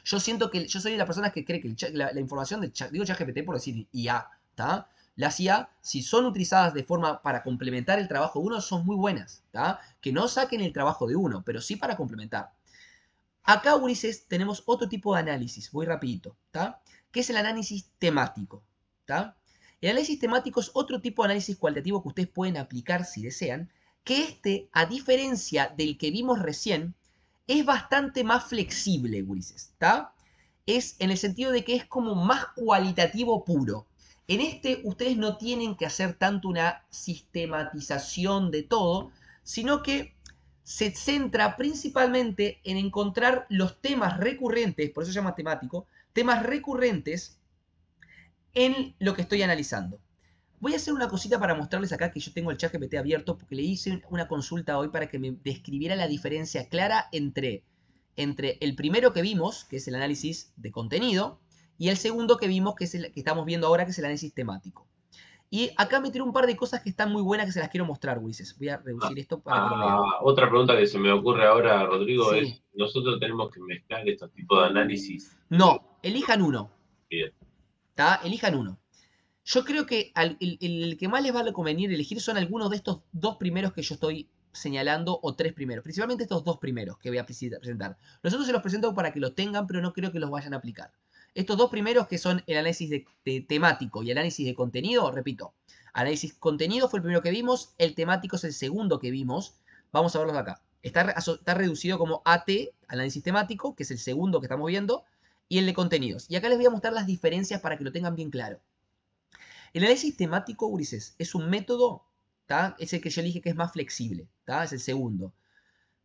Yo siento que yo soy de las personas que cree que la información de ChatGPT, por decir IA, ¿está? Las IA, si son utilizadas de forma para complementar el trabajo de uno, son muy buenas, ¿está? Que no saquen el trabajo de uno, pero sí para complementar. Acá, Ulises, tenemos otro tipo de análisis, voy rapidito, ¿está? Que es el análisis temático, ¿está? El análisis temático es otro tipo de análisis cualitativo que ustedes pueden aplicar si desean, que a diferencia del que vimos recién, es bastante más flexible, Ulises, ¿está? Es en el sentido de que es como más cualitativo puro. En este, ustedes no tienen que hacer tanto una sistematización de todo, sino que se centra principalmente en encontrar los temas recurrentes, por eso se llama temático, temas recurrentes en lo que estoy analizando. Voy a hacer una cosita para mostrarles acá que yo tengo el ChatGPT abierto porque le hice una consulta hoy para que me describiera la diferencia clara entre el primero que vimos, que es el análisis de contenido, y el segundo que vimos, que es el que estamos viendo ahora, que es el análisis temático. Y acá me tiró un par de cosas que están muy buenas que se las quiero mostrar, Ulises. Voy a reducir esto para que lo vean. Otra pregunta que se me ocurre ahora, Rodrigo, Sí. es, ¿nosotros tenemos que mezclar estos tipos de análisis? No, elijan uno. Bien. ¿Está? Elijan uno. Yo creo que el que más les va a convenir elegir son algunos de estos dos primeros que yo estoy señalando, o tres primeros. Principalmente estos dos primeros que voy a presentar. Los otros se los presento para que los tengan, pero no creo que los vayan a aplicar. Estos dos primeros que son el análisis de temático y el análisis de contenido, repito. Análisis contenido fue el primero que vimos, el temático es el segundo que vimos. Vamos a verlos acá. Está reducido como AT, análisis temático, que es el segundo que estamos viendo, y el de contenidos. Y acá les voy a mostrar las diferencias para que lo tengan bien claro. El análisis temático, Ulises, es un método, ¿tá? Es el que yo dije que es más flexible, ¿tá? Es el segundo.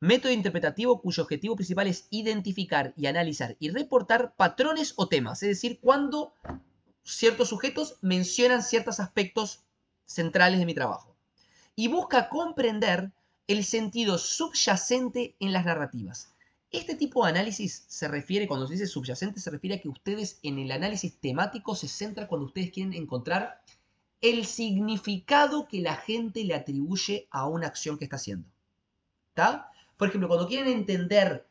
Método interpretativo cuyo objetivo principal es identificar y analizar y reportar patrones o temas, es decir, cuando ciertos sujetos mencionan ciertos aspectos centrales de mi trabajo. Y busca comprender el sentido subyacente en las narrativas. Este tipo de análisis se refiere, cuando se dice subyacente, se refiere a que ustedes en el análisis temático se centra cuando ustedes quieren encontrar el significado que la gente le atribuye a una acción que está haciendo. ¿Está? Por ejemplo, cuando quieren entender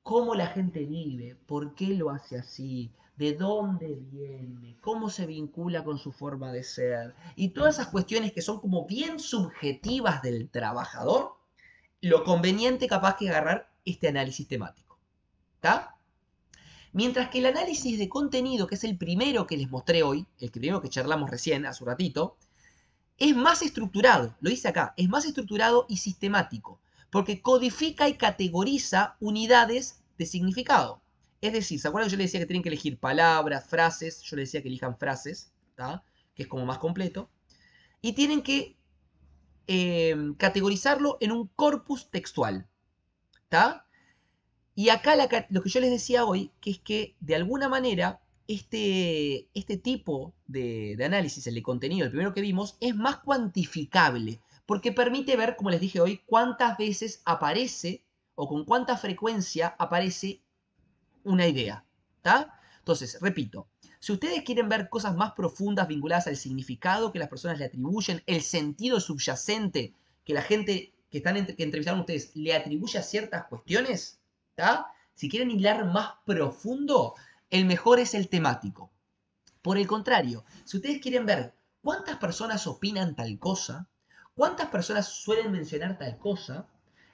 cómo la gente vive, por qué lo hace así, de dónde viene, cómo se vincula con su forma de ser, y todas esas cuestiones que son como bien subjetivas del trabajador, lo conveniente capaz que agarrar este análisis temático. ¿Está? Mientras que el análisis de contenido, que es el primero que les mostré hoy, el primero que charlamos recién, hace un ratito, es más estructurado, lo dice acá, es más estructurado y sistemático, porque codifica y categoriza unidades de significado. Es decir, ¿se acuerdan que yo les decía que tienen que elegir palabras, frases? Yo les decía que elijan frases, ¿tá? Que es como más completo. Y tienen que categorizarlo en un corpus textual, ¿tá? Y acá lo que yo les decía hoy, que es que de alguna manera este tipo de análisis, el de contenido, el primero que vimos, es más cuantificable, porque permite ver, como les dije hoy, cuántas veces aparece o con cuánta frecuencia aparece una idea, ¿está? Entonces, repito, si ustedes quieren ver cosas más profundas vinculadas al significado que las personas le atribuyen, el sentido subyacente que la gente que entrevistaron ustedes le atribuye a ciertas cuestiones, ¿está? Si quieren hilar más profundo, el mejor es el temático. Por el contrario, si ustedes quieren ver cuántas personas opinan tal cosa, cuántas personas suelen mencionar tal cosa,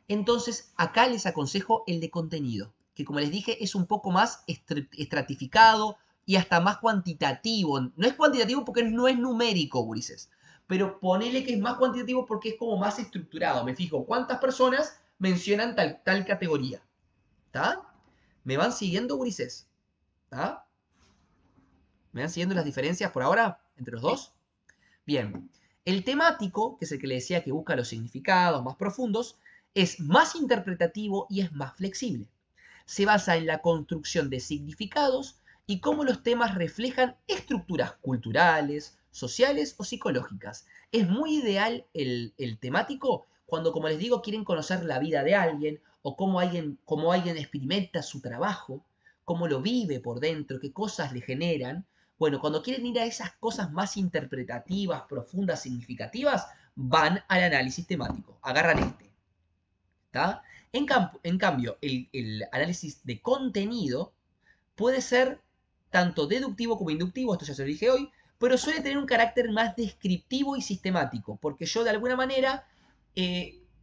entonces acá les aconsejo el de contenido, que como les dije es un poco más estratificado y hasta más cuantitativo. No es cuantitativo porque no es numérico, Ulises, pero ponele que es más cuantitativo porque es como más estructurado. Me fijo cuántas personas mencionan tal categoría. ¿Está? ¿Me van siguiendo, Ulises? ¿Está? ¿Me van siguiendo las diferencias por ahora entre los dos? Bien. El temático, que es el que le decía que busca los significados más profundos, es más interpretativo y es más flexible. Se basa en la construcción de significados y cómo los temas reflejan estructuras culturales, sociales o psicológicas. Es muy ideal el temático cuando, como les digo, quieren conocer la vida de alguien o cómo alguien experimenta su trabajo, cómo lo vive por dentro, qué cosas le generan. Bueno, cuando quieren ir a esas cosas más interpretativas, profundas, significativas, van al análisis temático. Agarran este. ¿Tá? En cambio, el análisis de contenido puede ser tanto deductivo como inductivo, esto ya se lo dije hoy, pero suele tener un carácter más descriptivo y sistemático, porque yo de alguna manera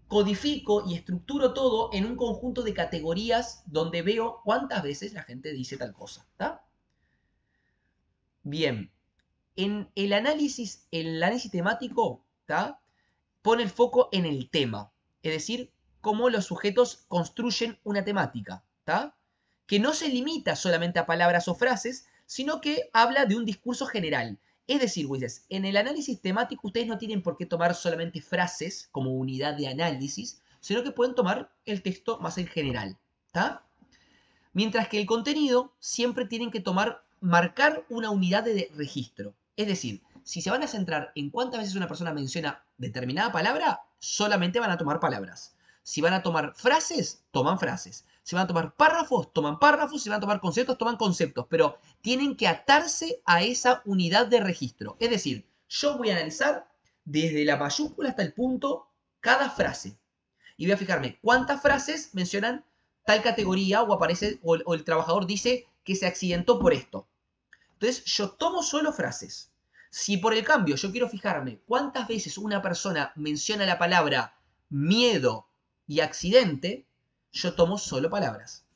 codifico y estructuro todo en un conjunto de categorías donde veo cuántas veces la gente dice tal cosa. ¿Tá? Bien, en el análisis temático, ¿tá? Pone el foco en el tema, es decir, cómo los sujetos construyen una temática, ¿tá? Que no se limita solamente a palabras o frases, sino que habla de un discurso general. Es decir, Wises, en el análisis temático ustedes no tienen por qué tomar solamente frases como unidad de análisis, sino que pueden tomar el texto más en general, ¿tá? Mientras que el contenido siempre tienen que marcar una unidad de registro. Es decir, si se van a centrar en cuántas veces una persona menciona determinada palabra, solamente van a tomar palabras. Si van a tomar frases, toman frases. Si van a tomar párrafos, toman párrafos. Si van a tomar conceptos, toman conceptos. Pero tienen que atarse a esa unidad de registro. Es decir, yo voy a analizar desde la mayúscula hasta el punto cada frase. Y voy a fijarme cuántas frases mencionan tal categoría o aparece o el trabajador dice que se accidentó por esto. Entonces yo tomo solo frases. Si por el cambio yo quiero fijarme cuántas veces una persona menciona la palabra miedo y accidente, yo tomo solo palabras.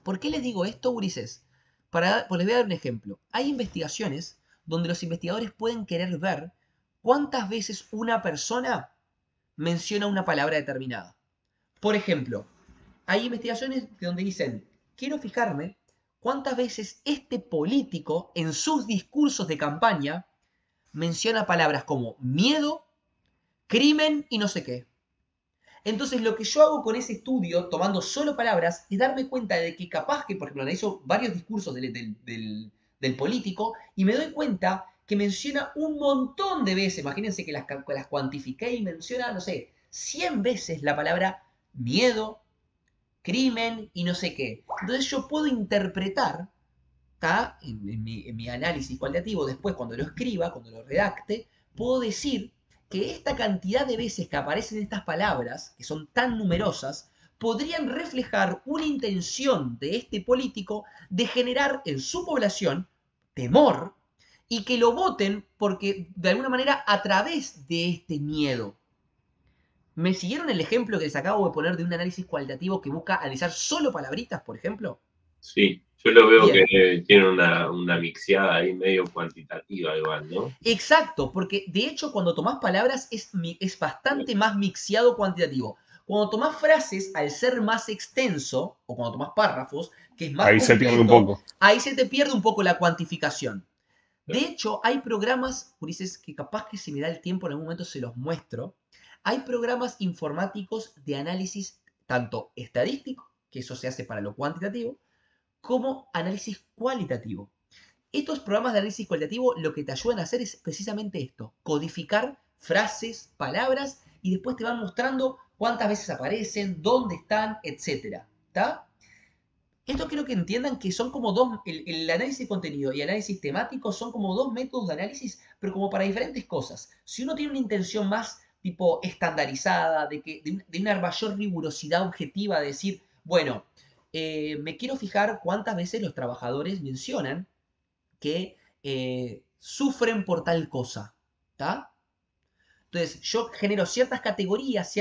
¿Por qué les digo esto, gurises? Pues les voy a dar un ejemplo. Hay investigaciones donde los investigadores pueden querer ver cuántas veces una persona menciona una palabra determinada. Por ejemplo, hay investigaciones donde dicen, quiero fijarme cuántas veces este político en sus discursos de campaña menciona palabras como miedo, crimen y no sé qué. Entonces lo que yo hago con ese estudio, tomando solo palabras, es darme cuenta de que capaz que, por ejemplo, analizo varios discursos del político y me doy cuenta que menciona un montón de veces, imagínense que las cuantifiqué y menciona, no sé, 100 veces la palabra miedo, crimen y no sé qué. Entonces yo puedo interpretar, ¿tá? En mi análisis cualitativo, después cuando lo escriba, cuando lo redacte, puedo decir que esta cantidad de veces que aparecen estas palabras, que son tan numerosas, podrían reflejar una intención de este político de generar en su población temor y que lo voten porque de alguna manera a través de este miedo. ¿Me siguieron el ejemplo que les acabo de poner de un análisis cualitativo que busca analizar solo palabritas, por ejemplo? Sí, yo lo veo Bien. que tiene una mixeada ahí medio cuantitativa igual, ¿no? Exacto, porque de hecho cuando tomás palabras es bastante más mixeado cuantitativo. Cuando tomás frases, al ser más extenso, o cuando tomás párrafos, que es más Ahí se pierde un completo, poco. ahí se te pierde un poco la cuantificación. De hecho, hay programas, Ulises, que capaz que si me da el tiempo en algún momento se los muestro. Hay programas informáticos de análisis tanto estadístico, que eso se hace para lo cuantitativo, como análisis cualitativo. Estos programas de análisis cualitativo lo que te ayudan a hacer es precisamente esto, codificar frases, palabras, y después te van mostrando cuántas veces aparecen, dónde están, etc. ¿Tá? Esto quiero que entiendan que son como dos, el análisis de contenido y el análisis temático son como dos métodos de análisis, pero como para diferentes cosas. Si uno tiene una intención más tipo estandarizada, de una mayor rigurosidad objetiva, de decir, bueno, me quiero fijar cuántas veces los trabajadores mencionan que sufren por tal cosa, ¿tá? Entonces, yo genero ciertas categorías,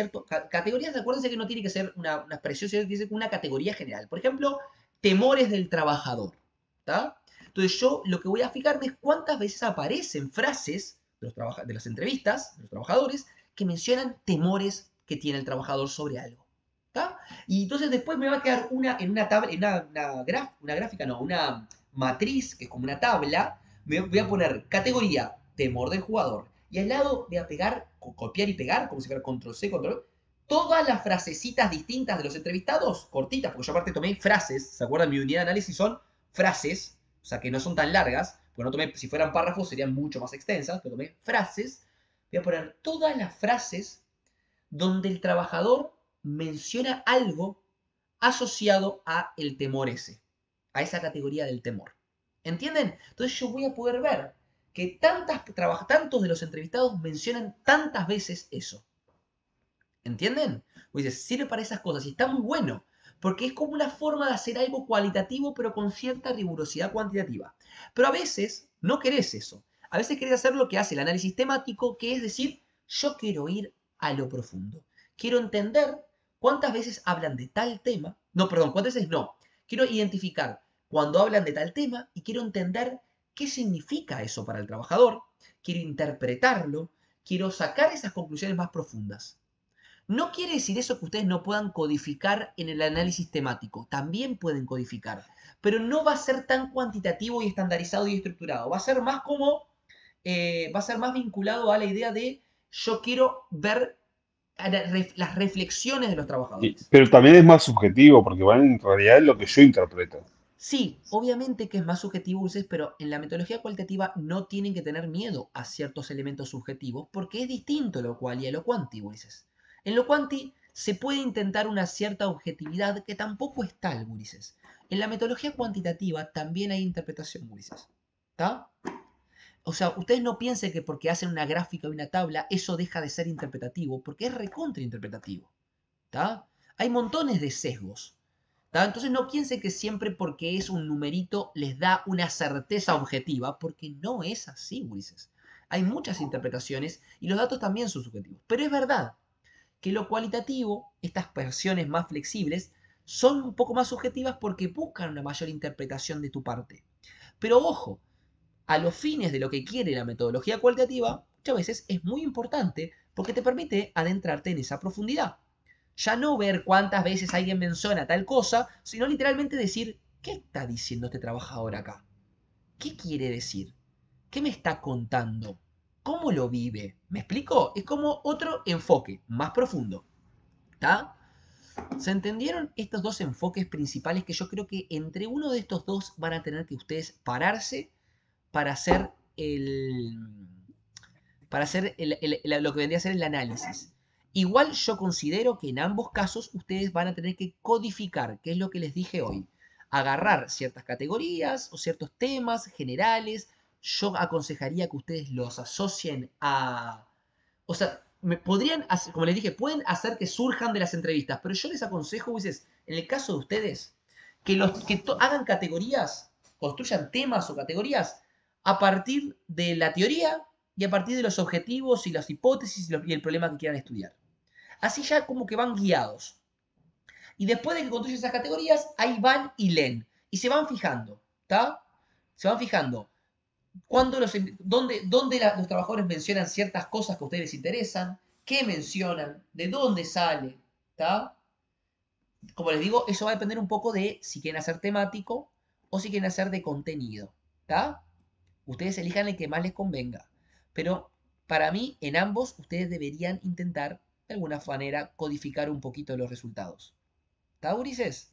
categorías, acuérdense que no tiene que ser una expresión, sino que tiene que ser una categoría general. Por ejemplo, temores del trabajador, ¿tá? Entonces, yo lo que voy a fijarme es cuántas veces aparecen frases de las entrevistas, de los trabajadores, que mencionan temores que tiene el trabajador sobre algo, ¿tá? Y entonces después me va a quedar una matriz, que es como una tabla, me voy a poner categoría, temor del jugador. Y al lado voy a pegar, copiar y pegar, como si fuera control C, control V, todas las frasecitas distintas de los entrevistados, cortitas, porque yo aparte tomé frases, ¿se acuerdan? Mi unidad de análisis son frases, o sea que no son tan largas, porque no tomé, si fueran párrafos serían mucho más extensas, pero tomé frases. Voy a poner todas las frases donde el trabajador menciona algo asociado a el temor ese, a esa categoría del temor. ¿Entienden? Entonces yo voy a poder ver que tantos de los entrevistados mencionan tantas veces eso. ¿Entienden? O dices, sirve para esas cosas y está muy bueno, porque es como una forma de hacer algo cualitativo, pero con cierta rigurosidad cuantitativa. Pero a veces no querés eso. A veces querés hacer lo que hace el análisis temático, que es decir, yo quiero ir a lo profundo. Quiero entender cuántas veces hablan de tal tema. No, perdón, cuántas veces no. Quiero identificar cuando hablan de tal tema y quiero entender qué significa eso para el trabajador. Quiero interpretarlo. Quiero sacar esas conclusiones más profundas. No quiere decir eso que ustedes no puedan codificar en el análisis temático. También pueden codificar. Pero no va a ser tan cuantitativo y estandarizado y estructurado. Va a ser más como... va a ser más vinculado a la idea de yo quiero ver las reflexiones de los trabajadores. Pero también es más subjetivo, porque va en realidad es lo que yo interpreto. Sí, obviamente que es más subjetivo, Ulises, pero en la metodología cualitativa no tienen que tener miedo a ciertos elementos subjetivos, porque es distinto lo cual y a lo cuanti, Ulises. En lo cuanti se puede intentar una cierta objetividad que tampoco es tal, Ulises. En la metodología cuantitativa también hay interpretación, Ulises. ¿Está? O sea, ustedes no piensen que porque hacen una gráfica o una tabla, eso deja de ser interpretativo, porque es recontrainterpretativo. ¿Está? Hay montones de sesgos. ¿Está? Entonces no piensen que siempre porque es un numerito les da una certeza objetiva, porque no es así, Ulises. Hay muchas interpretaciones y los datos también son subjetivos. Pero es verdad que lo cualitativo, estas versiones más flexibles, son un poco más subjetivas porque buscan una mayor interpretación de tu parte. Pero ojo, a los fines de lo que quiere la metodología cualitativa, muchas veces es muy importante porque te permite adentrarte en esa profundidad. Ya no ver cuántas veces alguien menciona tal cosa, sino literalmente decir, ¿qué está diciendo este trabajador acá? ¿Qué quiere decir? ¿Qué me está contando? ¿Cómo lo vive? ¿Me explico? Es como otro enfoque, más profundo. ¿Está? ¿Se entendieron estos dos enfoques principales que yo creo que entre uno de estos dos van a tener que ustedes pararse para hacer lo que vendría a ser el análisis? Igual yo considero que en ambos casos ustedes van a tener que codificar, que es lo que les dije hoy. Agarrar ciertas categorías o ciertos temas generales. Yo aconsejaría que ustedes los asocien a... O sea, podrían hacer, como les dije, pueden hacer que surjan de las entrevistas, pero yo les aconsejo, Ulises, en el caso de ustedes, que hagan categorías, construyan temas o categorías a partir de la teoría y a partir de los objetivos y las hipótesis y el problema que quieran estudiar. Así ya como que van guiados. Y después de que construyen esas categorías, ahí van y leen. Y se van fijando, ¿está? Se van fijando dónde los trabajadores mencionan ciertas cosas que a ustedes les interesan, qué mencionan, de dónde sale, ¿está? Como les digo, eso va a depender un poco de si quieren hacer temático o si quieren hacer de contenido, ¿está? Ustedes elijan el que más les convenga. Pero para mí, en ambos, ustedes deberían intentar, de alguna manera, codificar un poquito los resultados. ¿Está, Ulises?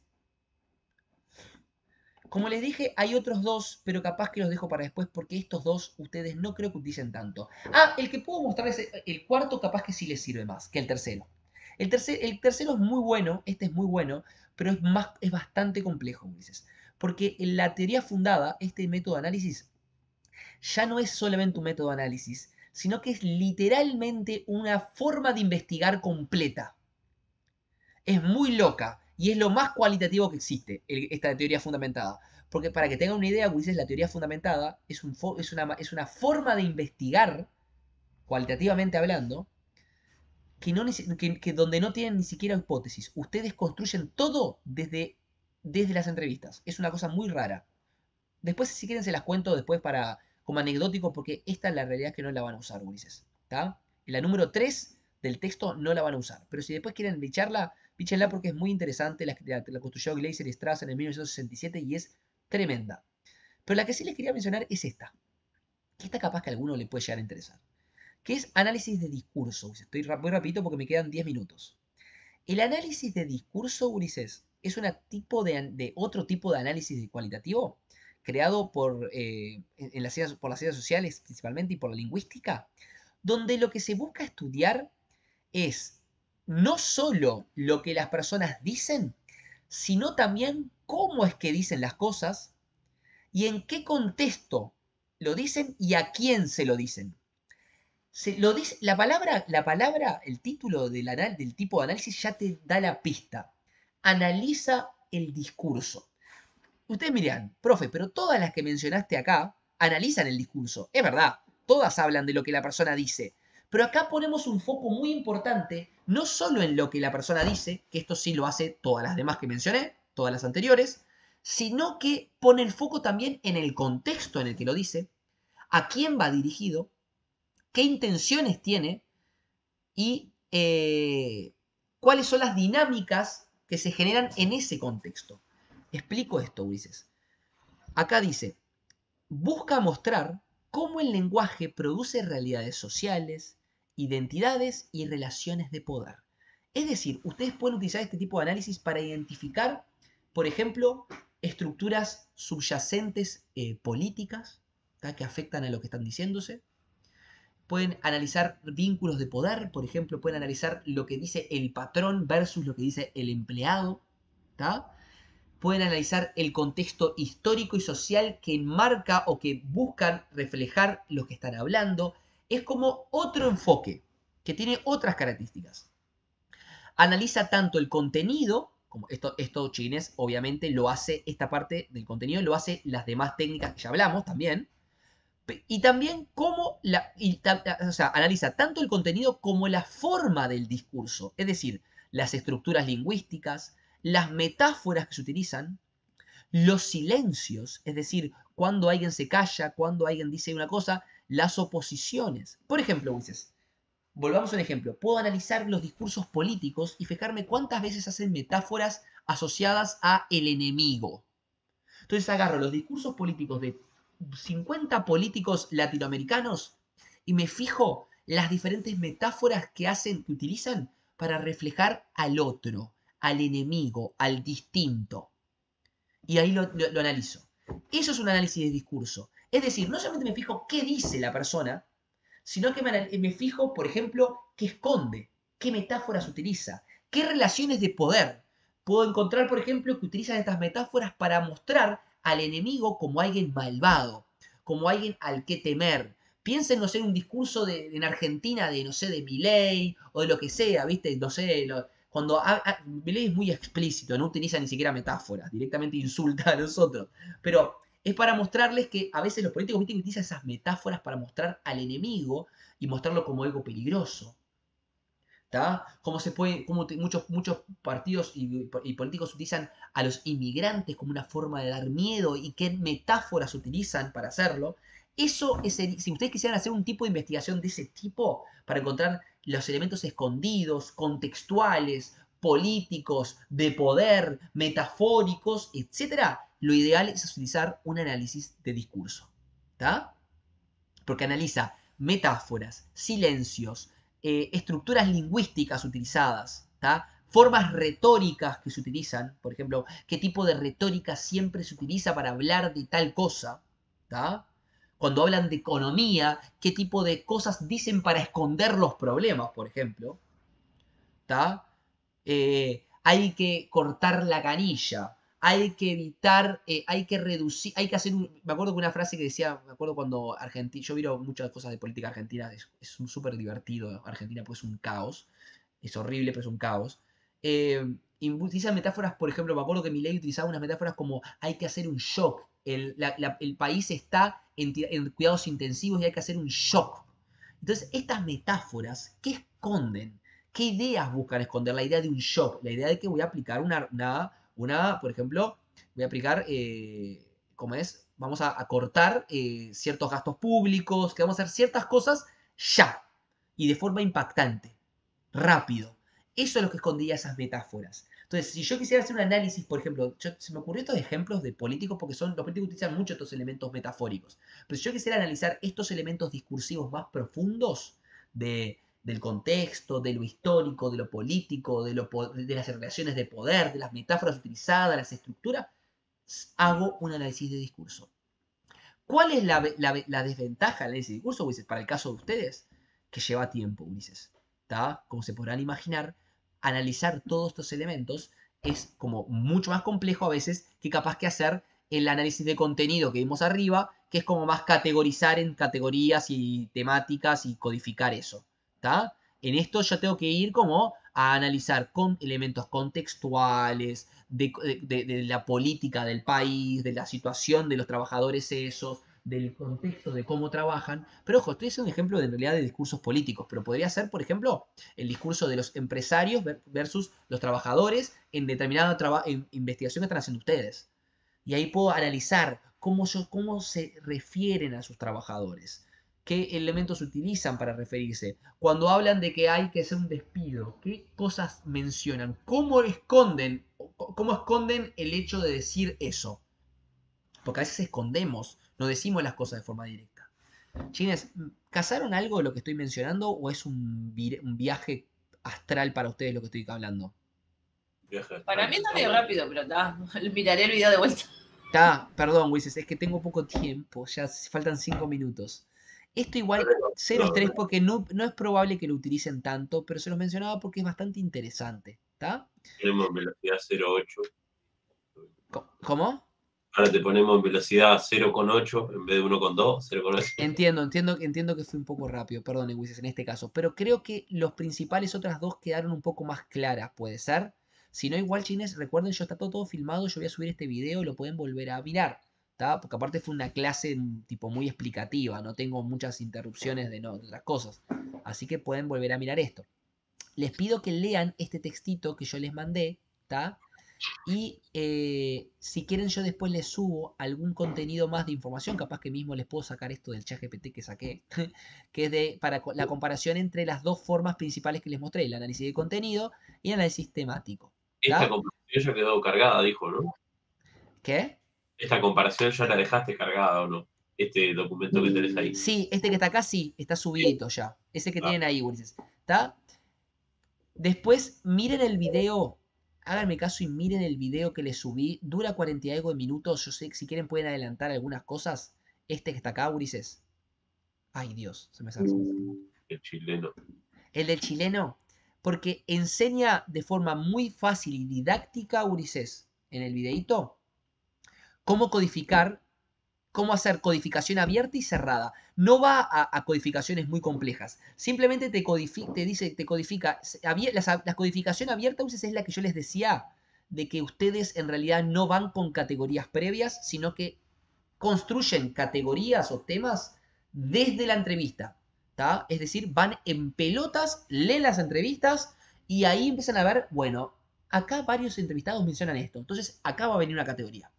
Como les dije, hay otros dos, pero capaz que los dejo para después porque estos dos ustedes no creo que utilicen tanto. Ah, el que puedo mostrarles, el cuarto capaz que sí les sirve más que el tercero. El tercero es muy bueno, este es muy bueno, pero es bastante complejo, Ulises. Porque en la teoría fundada, este método de análisis ya no es solamente un método de análisis, sino que es literalmente una forma de investigar completa. Es muy loca y es lo más cualitativo que existe, esta teoría fundamentada. Porque para que tengan una idea, Ulises, la teoría fundamentada es una forma de investigar, cualitativamente hablando, que donde no tienen ni siquiera hipótesis. Ustedes construyen todo desde las entrevistas. Es una cosa muy rara. Después, si quieren, se las cuento después como anecdótico, porque esta es la realidad que no la van a usar, Ulises. ¿Está? En la número 3 del texto no la van a usar. Pero si después quieren bicharla, bíchenla porque es muy interesante. La construyó Glaser y Strass en el 1967 y es tremenda. Pero la que sí les quería mencionar es esta. Que esta capaz que a alguno le puede llegar a interesar. Que es análisis de discurso. Estoy muy rapidito porque me quedan 10 minutos. El análisis de discurso, Ulises, es otro tipo de análisis cualitativo creado por las ciencias sociales principalmente y por la lingüística, donde lo que se busca estudiar es no solo lo que las personas dicen, sino también cómo es que dicen las cosas y en qué contexto lo dicen y a quién se lo dicen. Lo dice, la palabra, el título del tipo de análisis ya te da la pista. Analiza el discurso. Ustedes miran, profe, pero todas las que mencionaste acá analizan el discurso. Es verdad, todas hablan de lo que la persona dice. Pero acá ponemos un foco muy importante, no solo en lo que la persona dice, que esto sí lo hace todas las demás que mencioné, todas las anteriores, sino que pone el foco también en el contexto en el que lo dice, a quién va dirigido, qué intenciones tiene y cuáles son las dinámicas que se generan en ese contexto. Explico esto, Ulises. Acá dice, busca mostrar cómo el lenguaje produce realidades sociales, identidades y relaciones de poder. Es decir, ustedes pueden utilizar este tipo de análisis para identificar, por ejemplo, estructuras subyacentes políticas, ¿tá? Que afectan a lo que están diciéndose. Pueden analizar vínculos de poder, por ejemplo, pueden analizar lo que dice el patrón versus lo que dice el empleado, ¿tá? Pueden analizar el contexto histórico y social que enmarca o que buscan reflejar lo que están hablando. Es como otro enfoque que tiene otras características. Analiza tanto el contenido, como esto Chines obviamente lo hace, esta parte del contenido lo hace las demás técnicas que ya hablamos también. Y también cómo analiza tanto el contenido como la forma del discurso, es decir, las estructuras lingüísticas, las metáforas que se utilizan, los silencios, es decir, cuando alguien se calla, cuando alguien dice una cosa, las oposiciones. Por ejemplo, Ulises, volvamos a un ejemplo. Puedo analizar los discursos políticos y fijarme cuántas veces hacen metáforas asociadas a el enemigo. Entonces agarro los discursos políticos de 50 políticos latinoamericanos y me fijo las diferentes metáforas que utilizan para reflejar al otro, al enemigo, al distinto. Y ahí lo analizo. Eso es un análisis de discurso. Es decir, no solamente me fijo qué dice la persona, sino que me fijo, por ejemplo, qué esconde, qué metáforas utiliza, qué relaciones de poder. Puedo encontrar, por ejemplo, que utilizan estas metáforas para mostrar al enemigo como alguien malvado, como alguien al que temer. Piensen, no sé, en un discurso en Argentina de, no sé, de Milei o de lo que sea, ¿viste? No sé, cuando Milei es muy explícito, no utiliza ni siquiera metáforas, directamente insulta a nosotros. Pero es para mostrarles que a veces los políticos, ¿viste? Utilizan esas metáforas para mostrar al enemigo y mostrarlo como algo peligroso. ¿Tá? Muchos partidos y políticos utilizan a los inmigrantes como una forma de dar miedo y qué metáforas utilizan para hacerlo. Eso es, si ustedes quisieran hacer un tipo de investigación de ese tipo para encontrar los elementos escondidos, contextuales, políticos, de poder, metafóricos, etc., lo ideal es utilizar un análisis de discurso. ¿Tá? Porque analiza metáforas, silencios, estructuras lingüísticas utilizadas, ¿tá? Formas retóricas que se utilizan, por ejemplo, qué tipo de retórica siempre se utiliza para hablar de tal cosa, ¿tá? Cuando hablan de economía, qué tipo de cosas dicen para esconder los problemas, por ejemplo, ¿tá? Hay que cortar la canilla, hay que evitar, hay que reducir, hay que hacer me acuerdo que una frase que decía, me acuerdo cuando yo vi muchas cosas de política argentina, es súper divertido Argentina, pues es un caos, es horrible, pero es un caos. Y utilizan metáforas, por ejemplo, me acuerdo que Milei utilizaba unas metáforas como hay que hacer un shock, el país está en cuidados intensivos y hay que hacer un shock. Entonces, estas metáforas, ¿qué esconden? ¿Qué ideas buscan esconder? La idea de un shock, la idea de que voy a aplicar por ejemplo, voy a aplicar, ¿cómo es? Vamos a cortar ciertos gastos públicos, que vamos a hacer ciertas cosas ya, y de forma impactante, rápido. Eso es lo que escondía esas metáforas. Entonces, si yo quisiera hacer un análisis, por ejemplo, se me ocurrió estos ejemplos de políticos porque los políticos utilizan mucho estos elementos metafóricos. Pero si yo quisiera analizar estos elementos discursivos más profundos del contexto, de lo histórico, de lo político, de las relaciones de poder, de las metáforas utilizadas, las estructuras, hago un análisis de discurso. ¿Cuál es la desventaja del análisis de discurso, Ulises, para el caso de ustedes? Que lleva tiempo, Ulises. ¿Tá? Como se podrán imaginar, analizar todos estos elementos es como mucho más complejo a veces que capaz que hacer el análisis de contenido que vimos arriba, que es como más categorizar en categorías y temáticas y codificar eso, ¿está? En esto yo tengo que ir como a analizar con elementos contextuales, de la política del país, de la situación de los trabajadores esos, del contexto de cómo trabajan. Pero ojo, estoy haciendo un ejemplo de, en realidad de discursos políticos, pero podría ser, por ejemplo, el discurso de los empresarios versus los trabajadores en determinada investigación que están haciendo ustedes. Y ahí puedo analizar cómo se refieren a sus trabajadores, qué elementos utilizan para referirse. Cuando hablan de que hay que hacer un despido, qué cosas mencionan, cómo esconden el hecho de decir eso. Porque a veces escondemos, no decimos las cosas de forma directa. Chines, ¿cazaron algo de lo que estoy mencionando o es un viaje astral para ustedes lo que estoy hablando? Para mí está medio rápido, pero está. Miraré el video de vuelta. Perdón, Wises, es que tengo poco tiempo, ya faltan 5 minutos. Esto igual cero estrés porque no es probable que lo utilicen tanto, pero se los mencionaba porque es bastante interesante, ¿está? Tenemos velocidad 0,8. ¿Cómo? Ahora te ponemos en velocidad 0,8 en vez de 1,2, 0,8. Entiendo que fui un poco rápido, perdón, Wises, en este caso, pero creo que los principales otras dos quedaron un poco más claras, ¿puede ser? Si no, igual, chines, recuerden, yo está todo filmado, yo voy a subir este video, lo pueden volver a mirar, ¿tá? Porque aparte fue una clase tipo muy explicativa, no tengo muchas interrupciones de otras cosas. Así que pueden volver a mirar esto. Les pido que lean este textito que yo les mandé, ¿tá? Y si quieren yo después les subo algún contenido más de información, capaz que mismo les puedo sacar esto del ChatGPT que saqué, que es para la comparación entre las dos formas principales que les mostré, el análisis de contenido y el análisis temático. Esta comparación ya quedó cargada, dijo, ¿no? ¿Qué? Esta comparación ya la dejaste cargada, ¿o no? Este documento que tenés ahí. Sí, este que está acá sí, está subidito ya. Ese que tienen ahí, Ulises. ¿Está? Después miren el video, háganme caso y miren el video que les subí. Dura 40 y algo de minutos. Yo sé que si quieren pueden adelantar algunas cosas. Este que está acá, Ulises. Ay, Dios, se me sale. El chileno. El del chileno. Porque enseña de forma muy fácil y didáctica, Ulises, en el videíto, cómo codificar, cómo hacer codificación abierta y cerrada. No va a codificaciones muy complejas. Simplemente te codifica. La codificación abierta, Ulises, es la que yo les decía, de que ustedes en realidad no van con categorías previas, sino que construyen categorías o temas desde la entrevista. ¿Tá? Es decir, van en pelotas, leen las entrevistas y ahí empiezan a ver, bueno, acá varios entrevistados mencionan esto, entonces acá va a venir una categoría.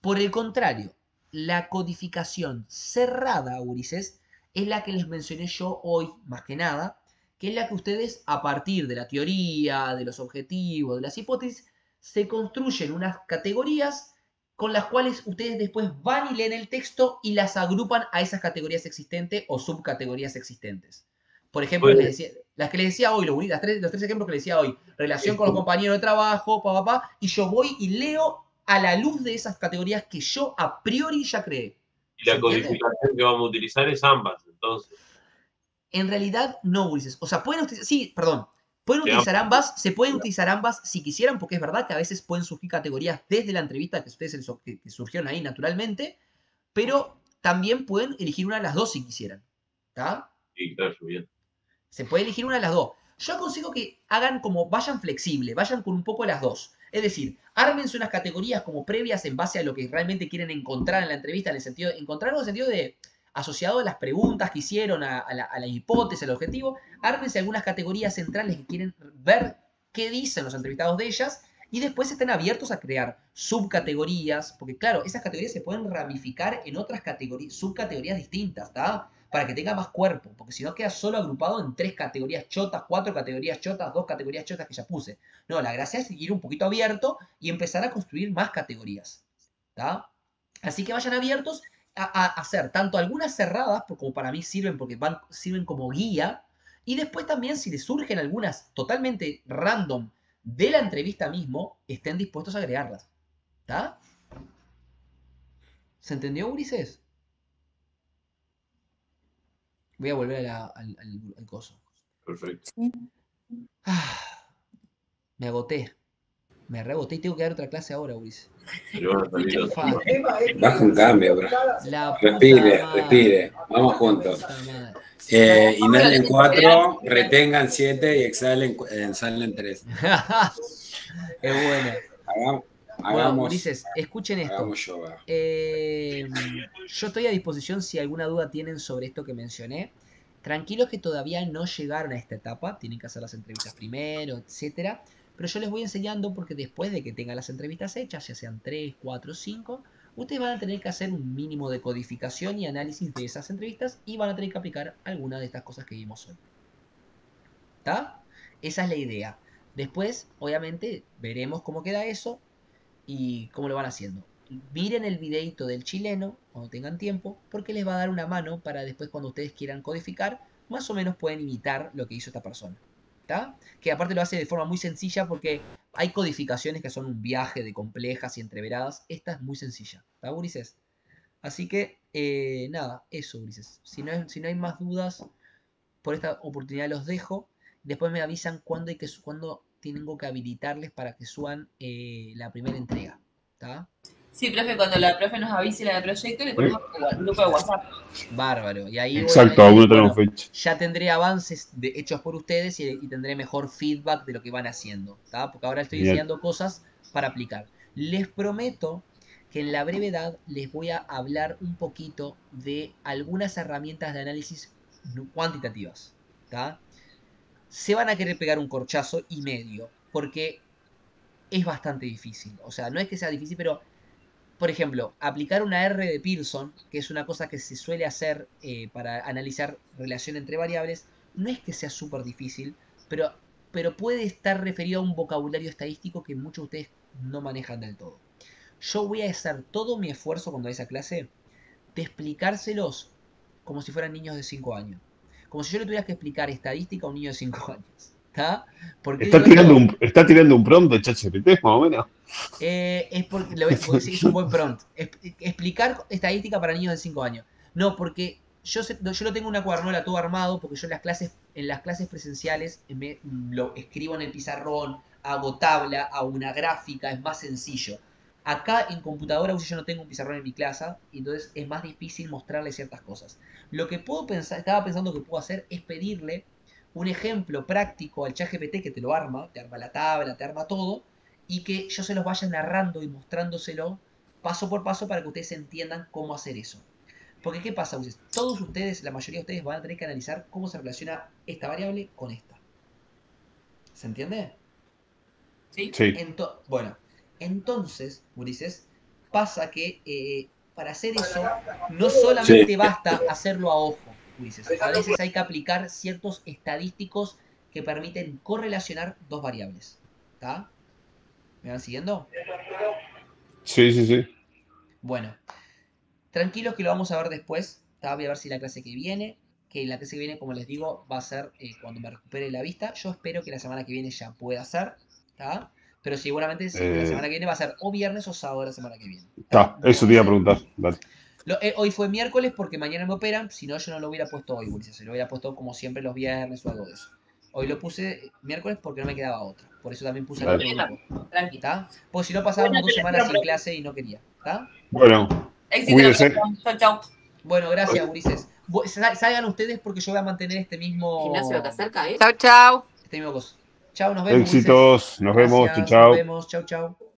Por el contrario, la codificación cerrada, Ulises, es la que les mencioné yo hoy, más que nada, que es la que ustedes, a partir de la teoría, de los objetivos, de las hipótesis, se construyen unas categorías con las cuales ustedes después van y leen el texto y las agrupan a esas categorías existentes o subcategorías existentes. Por ejemplo, las que les decía hoy, los tres ejemplos que les decía hoy, relación con los compañeros de trabajo, y yo voy y leo a la luz de esas categorías que yo a priori ya creé. Y la codificación que vamos a utilizar es ambas, entonces. En realidad, no, Ulises. O sea, pueden utilizar, sí, perdón, pueden utilizar ambas, se pueden utilizar ambas si quisieran, porque es verdad que a veces pueden surgir categorías desde la entrevista que ustedes que surgieron ahí naturalmente, pero también pueden elegir una de las dos si quisieran. ¿Está? Sí, claro, bien. Se puede elegir una de las dos. Yo aconsejo que hagan como, vayan flexible, vayan con un poco de las dos. Es decir, ármense unas categorías como previas en base a lo que realmente quieren encontrar en la entrevista, en el sentido de encontrar en el sentido de asociado a las preguntas que hicieron, a la hipótesis, al objetivo. Ármense algunas categorías centrales que quieren ver qué dicen los entrevistados de ellas y después estén abiertos a crear subcategorías, porque claro, esas categorías se pueden ramificar en otras categorías, subcategorías distintas, ¿está? Para que tenga más cuerpo, porque si no queda solo agrupado en 3 categorías chotas, 4 categorías chotas, 2 categorías chotas que ya puse. No, la gracia es ir un poquito abierto y empezar a construir más categorías. ¿Tá? Así que vayan abiertos a hacer tanto algunas cerradas, como para mí sirven porque sirven como guía, y después también si les surgen algunas totalmente random de la entrevista mismo, estén dispuestos a agregarlas. ¿Está? ¿Se entendió, Ulises? Voy a volver al coso. Perfecto. Me agoté. Me reboté y tengo que dar otra clase ahora, Ulises. Pero van a salir otros. Fa, Baja un cambio, bro. la puta Respire, madre. respire. Vamos juntos. Puta madre. Inhalen 4, retengan 7 y exhalen, exhalen 3. Es buena. Bueno, Hagamos, Ulises, escuchen esto. hagamos yoga. Yo estoy a disposición si alguna duda tienen sobre esto que mencioné. Tranquilos que todavía no llegaron a esta etapa, tienen que hacer las entrevistas primero, etcétera. Pero yo les voy enseñando porque después de que tengan las entrevistas hechas, ya sean 3, 4, 5, ustedes van a tener que hacer un mínimo de codificación y análisis de esas entrevistas y van a tener que aplicar alguna de estas cosas que vimos hoy. ¿Está? Esa es la idea. Después, obviamente, veremos cómo queda eso y cómo lo van haciendo. Miren el videito del chileno cuando tengan tiempo, porque les va a dar una mano para después cuando ustedes quieran codificar, más o menos pueden imitar lo que hizo esta persona. ¿Está? Que aparte lo hace de forma muy sencilla porque hay codificaciones que son un viaje de complejas y entreveradas. Esta es muy sencilla. ¿Está, Ulises? Así que, nada, eso, Ulises. Si no hay más dudas, por esta oportunidad los dejo. Después me avisan cuándo tengo que habilitarles para que suban la primera entrega. ¿Está? Sí, profe, cuando la profe nos avise la de proyecto, le ponemos un grupo de WhatsApp. Bárbaro. Y ahí Exacto, aún no tenemos fecha. ya tendré avances hechos por ustedes y tendré mejor feedback de lo que van haciendo. ¿Tá? Porque ahora estoy Bien. enseñando cosas para aplicar. Les prometo que en la brevedad les voy a hablar un poquito de algunas herramientas de análisis cuantitativas. ¿Tá? Se van a querer pegar un corchazo y medio, porque es bastante difícil. O sea, no es que sea difícil, pero, por ejemplo, aplicar una R de Pearson, que es una cosa que se suele hacer para analizar relación entre variables, no es que sea súper difícil, pero puede estar referido a un vocabulario estadístico que muchos de ustedes no manejan del todo. Yo voy a hacer todo mi esfuerzo cuando vaya a esa clase de explicárselos como si fueran niños de 5 años. Como si yo le tuviera que explicar estadística a un niño de 5 años. ¿Está? Está tirando un prompt de ChatGPT, más o menos. Es porque es un buen prompt. Explicar estadística para niños de 5 años. No, porque yo lo tengo una cuadernola todo armado, porque yo en las clases presenciales lo escribo en el pizarrón, hago tabla, hago una gráfica, es más sencillo. Acá en computadora yo no tengo un pizarrón en mi clase, y entonces es más difícil mostrarle ciertas cosas. Lo que estaba pensando que puedo hacer es pedirle un ejemplo práctico al ChatGPT que te lo arma, te arma la tabla, te arma todo, y que yo se los vaya narrando y mostrándoselo paso por paso para que ustedes entiendan cómo hacer eso. Porque ¿qué pasa, Ulises? Todos ustedes, la mayoría de ustedes van a tener que analizar cómo se relaciona esta variable con esta. ¿Se entiende? Sí. Sí. Bueno, entonces, Ulises, pasa que para hacer eso no solamente basta hacerlo a ojo, Ulises. A veces hay que aplicar ciertos estadísticos que permiten correlacionar dos variables. ¿Está? ¿Me van siguiendo? Sí, sí, sí. Bueno, tranquilos que lo vamos a ver después. ¿Tá? Voy a ver si la clase que viene, como les digo, va a ser cuando me recupere la vista. Yo espero que la semana que viene ya pueda ser. ¿Tá? Pero seguramente la semana que viene va a ser o viernes o sábado de la semana que viene. Está, eso te iba a preguntar. Dale. Hoy fue miércoles porque mañana me operan. Si no, yo no lo hubiera puesto hoy, Ulises. Se lo hubiera puesto como siempre los viernes o algo de eso. Hoy lo puse miércoles porque no me quedaba otra. Por eso también puse el otro grupo. Tranquila. Porque si no pasábamos 2 semanas sin clase y no quería. ¿Está? Bueno, cuídense. Chau, chau. Bueno, gracias, Ulises. Salgan ustedes porque yo voy a mantener este mismo... Gimnasio que acerca, ¿eh? Chau, chau. Este mismo coso. Chau, nos vemos. Éxitos. Ulises. Nos vemos. Gracias, Chau, chau. Nos vemos. Chau, chau.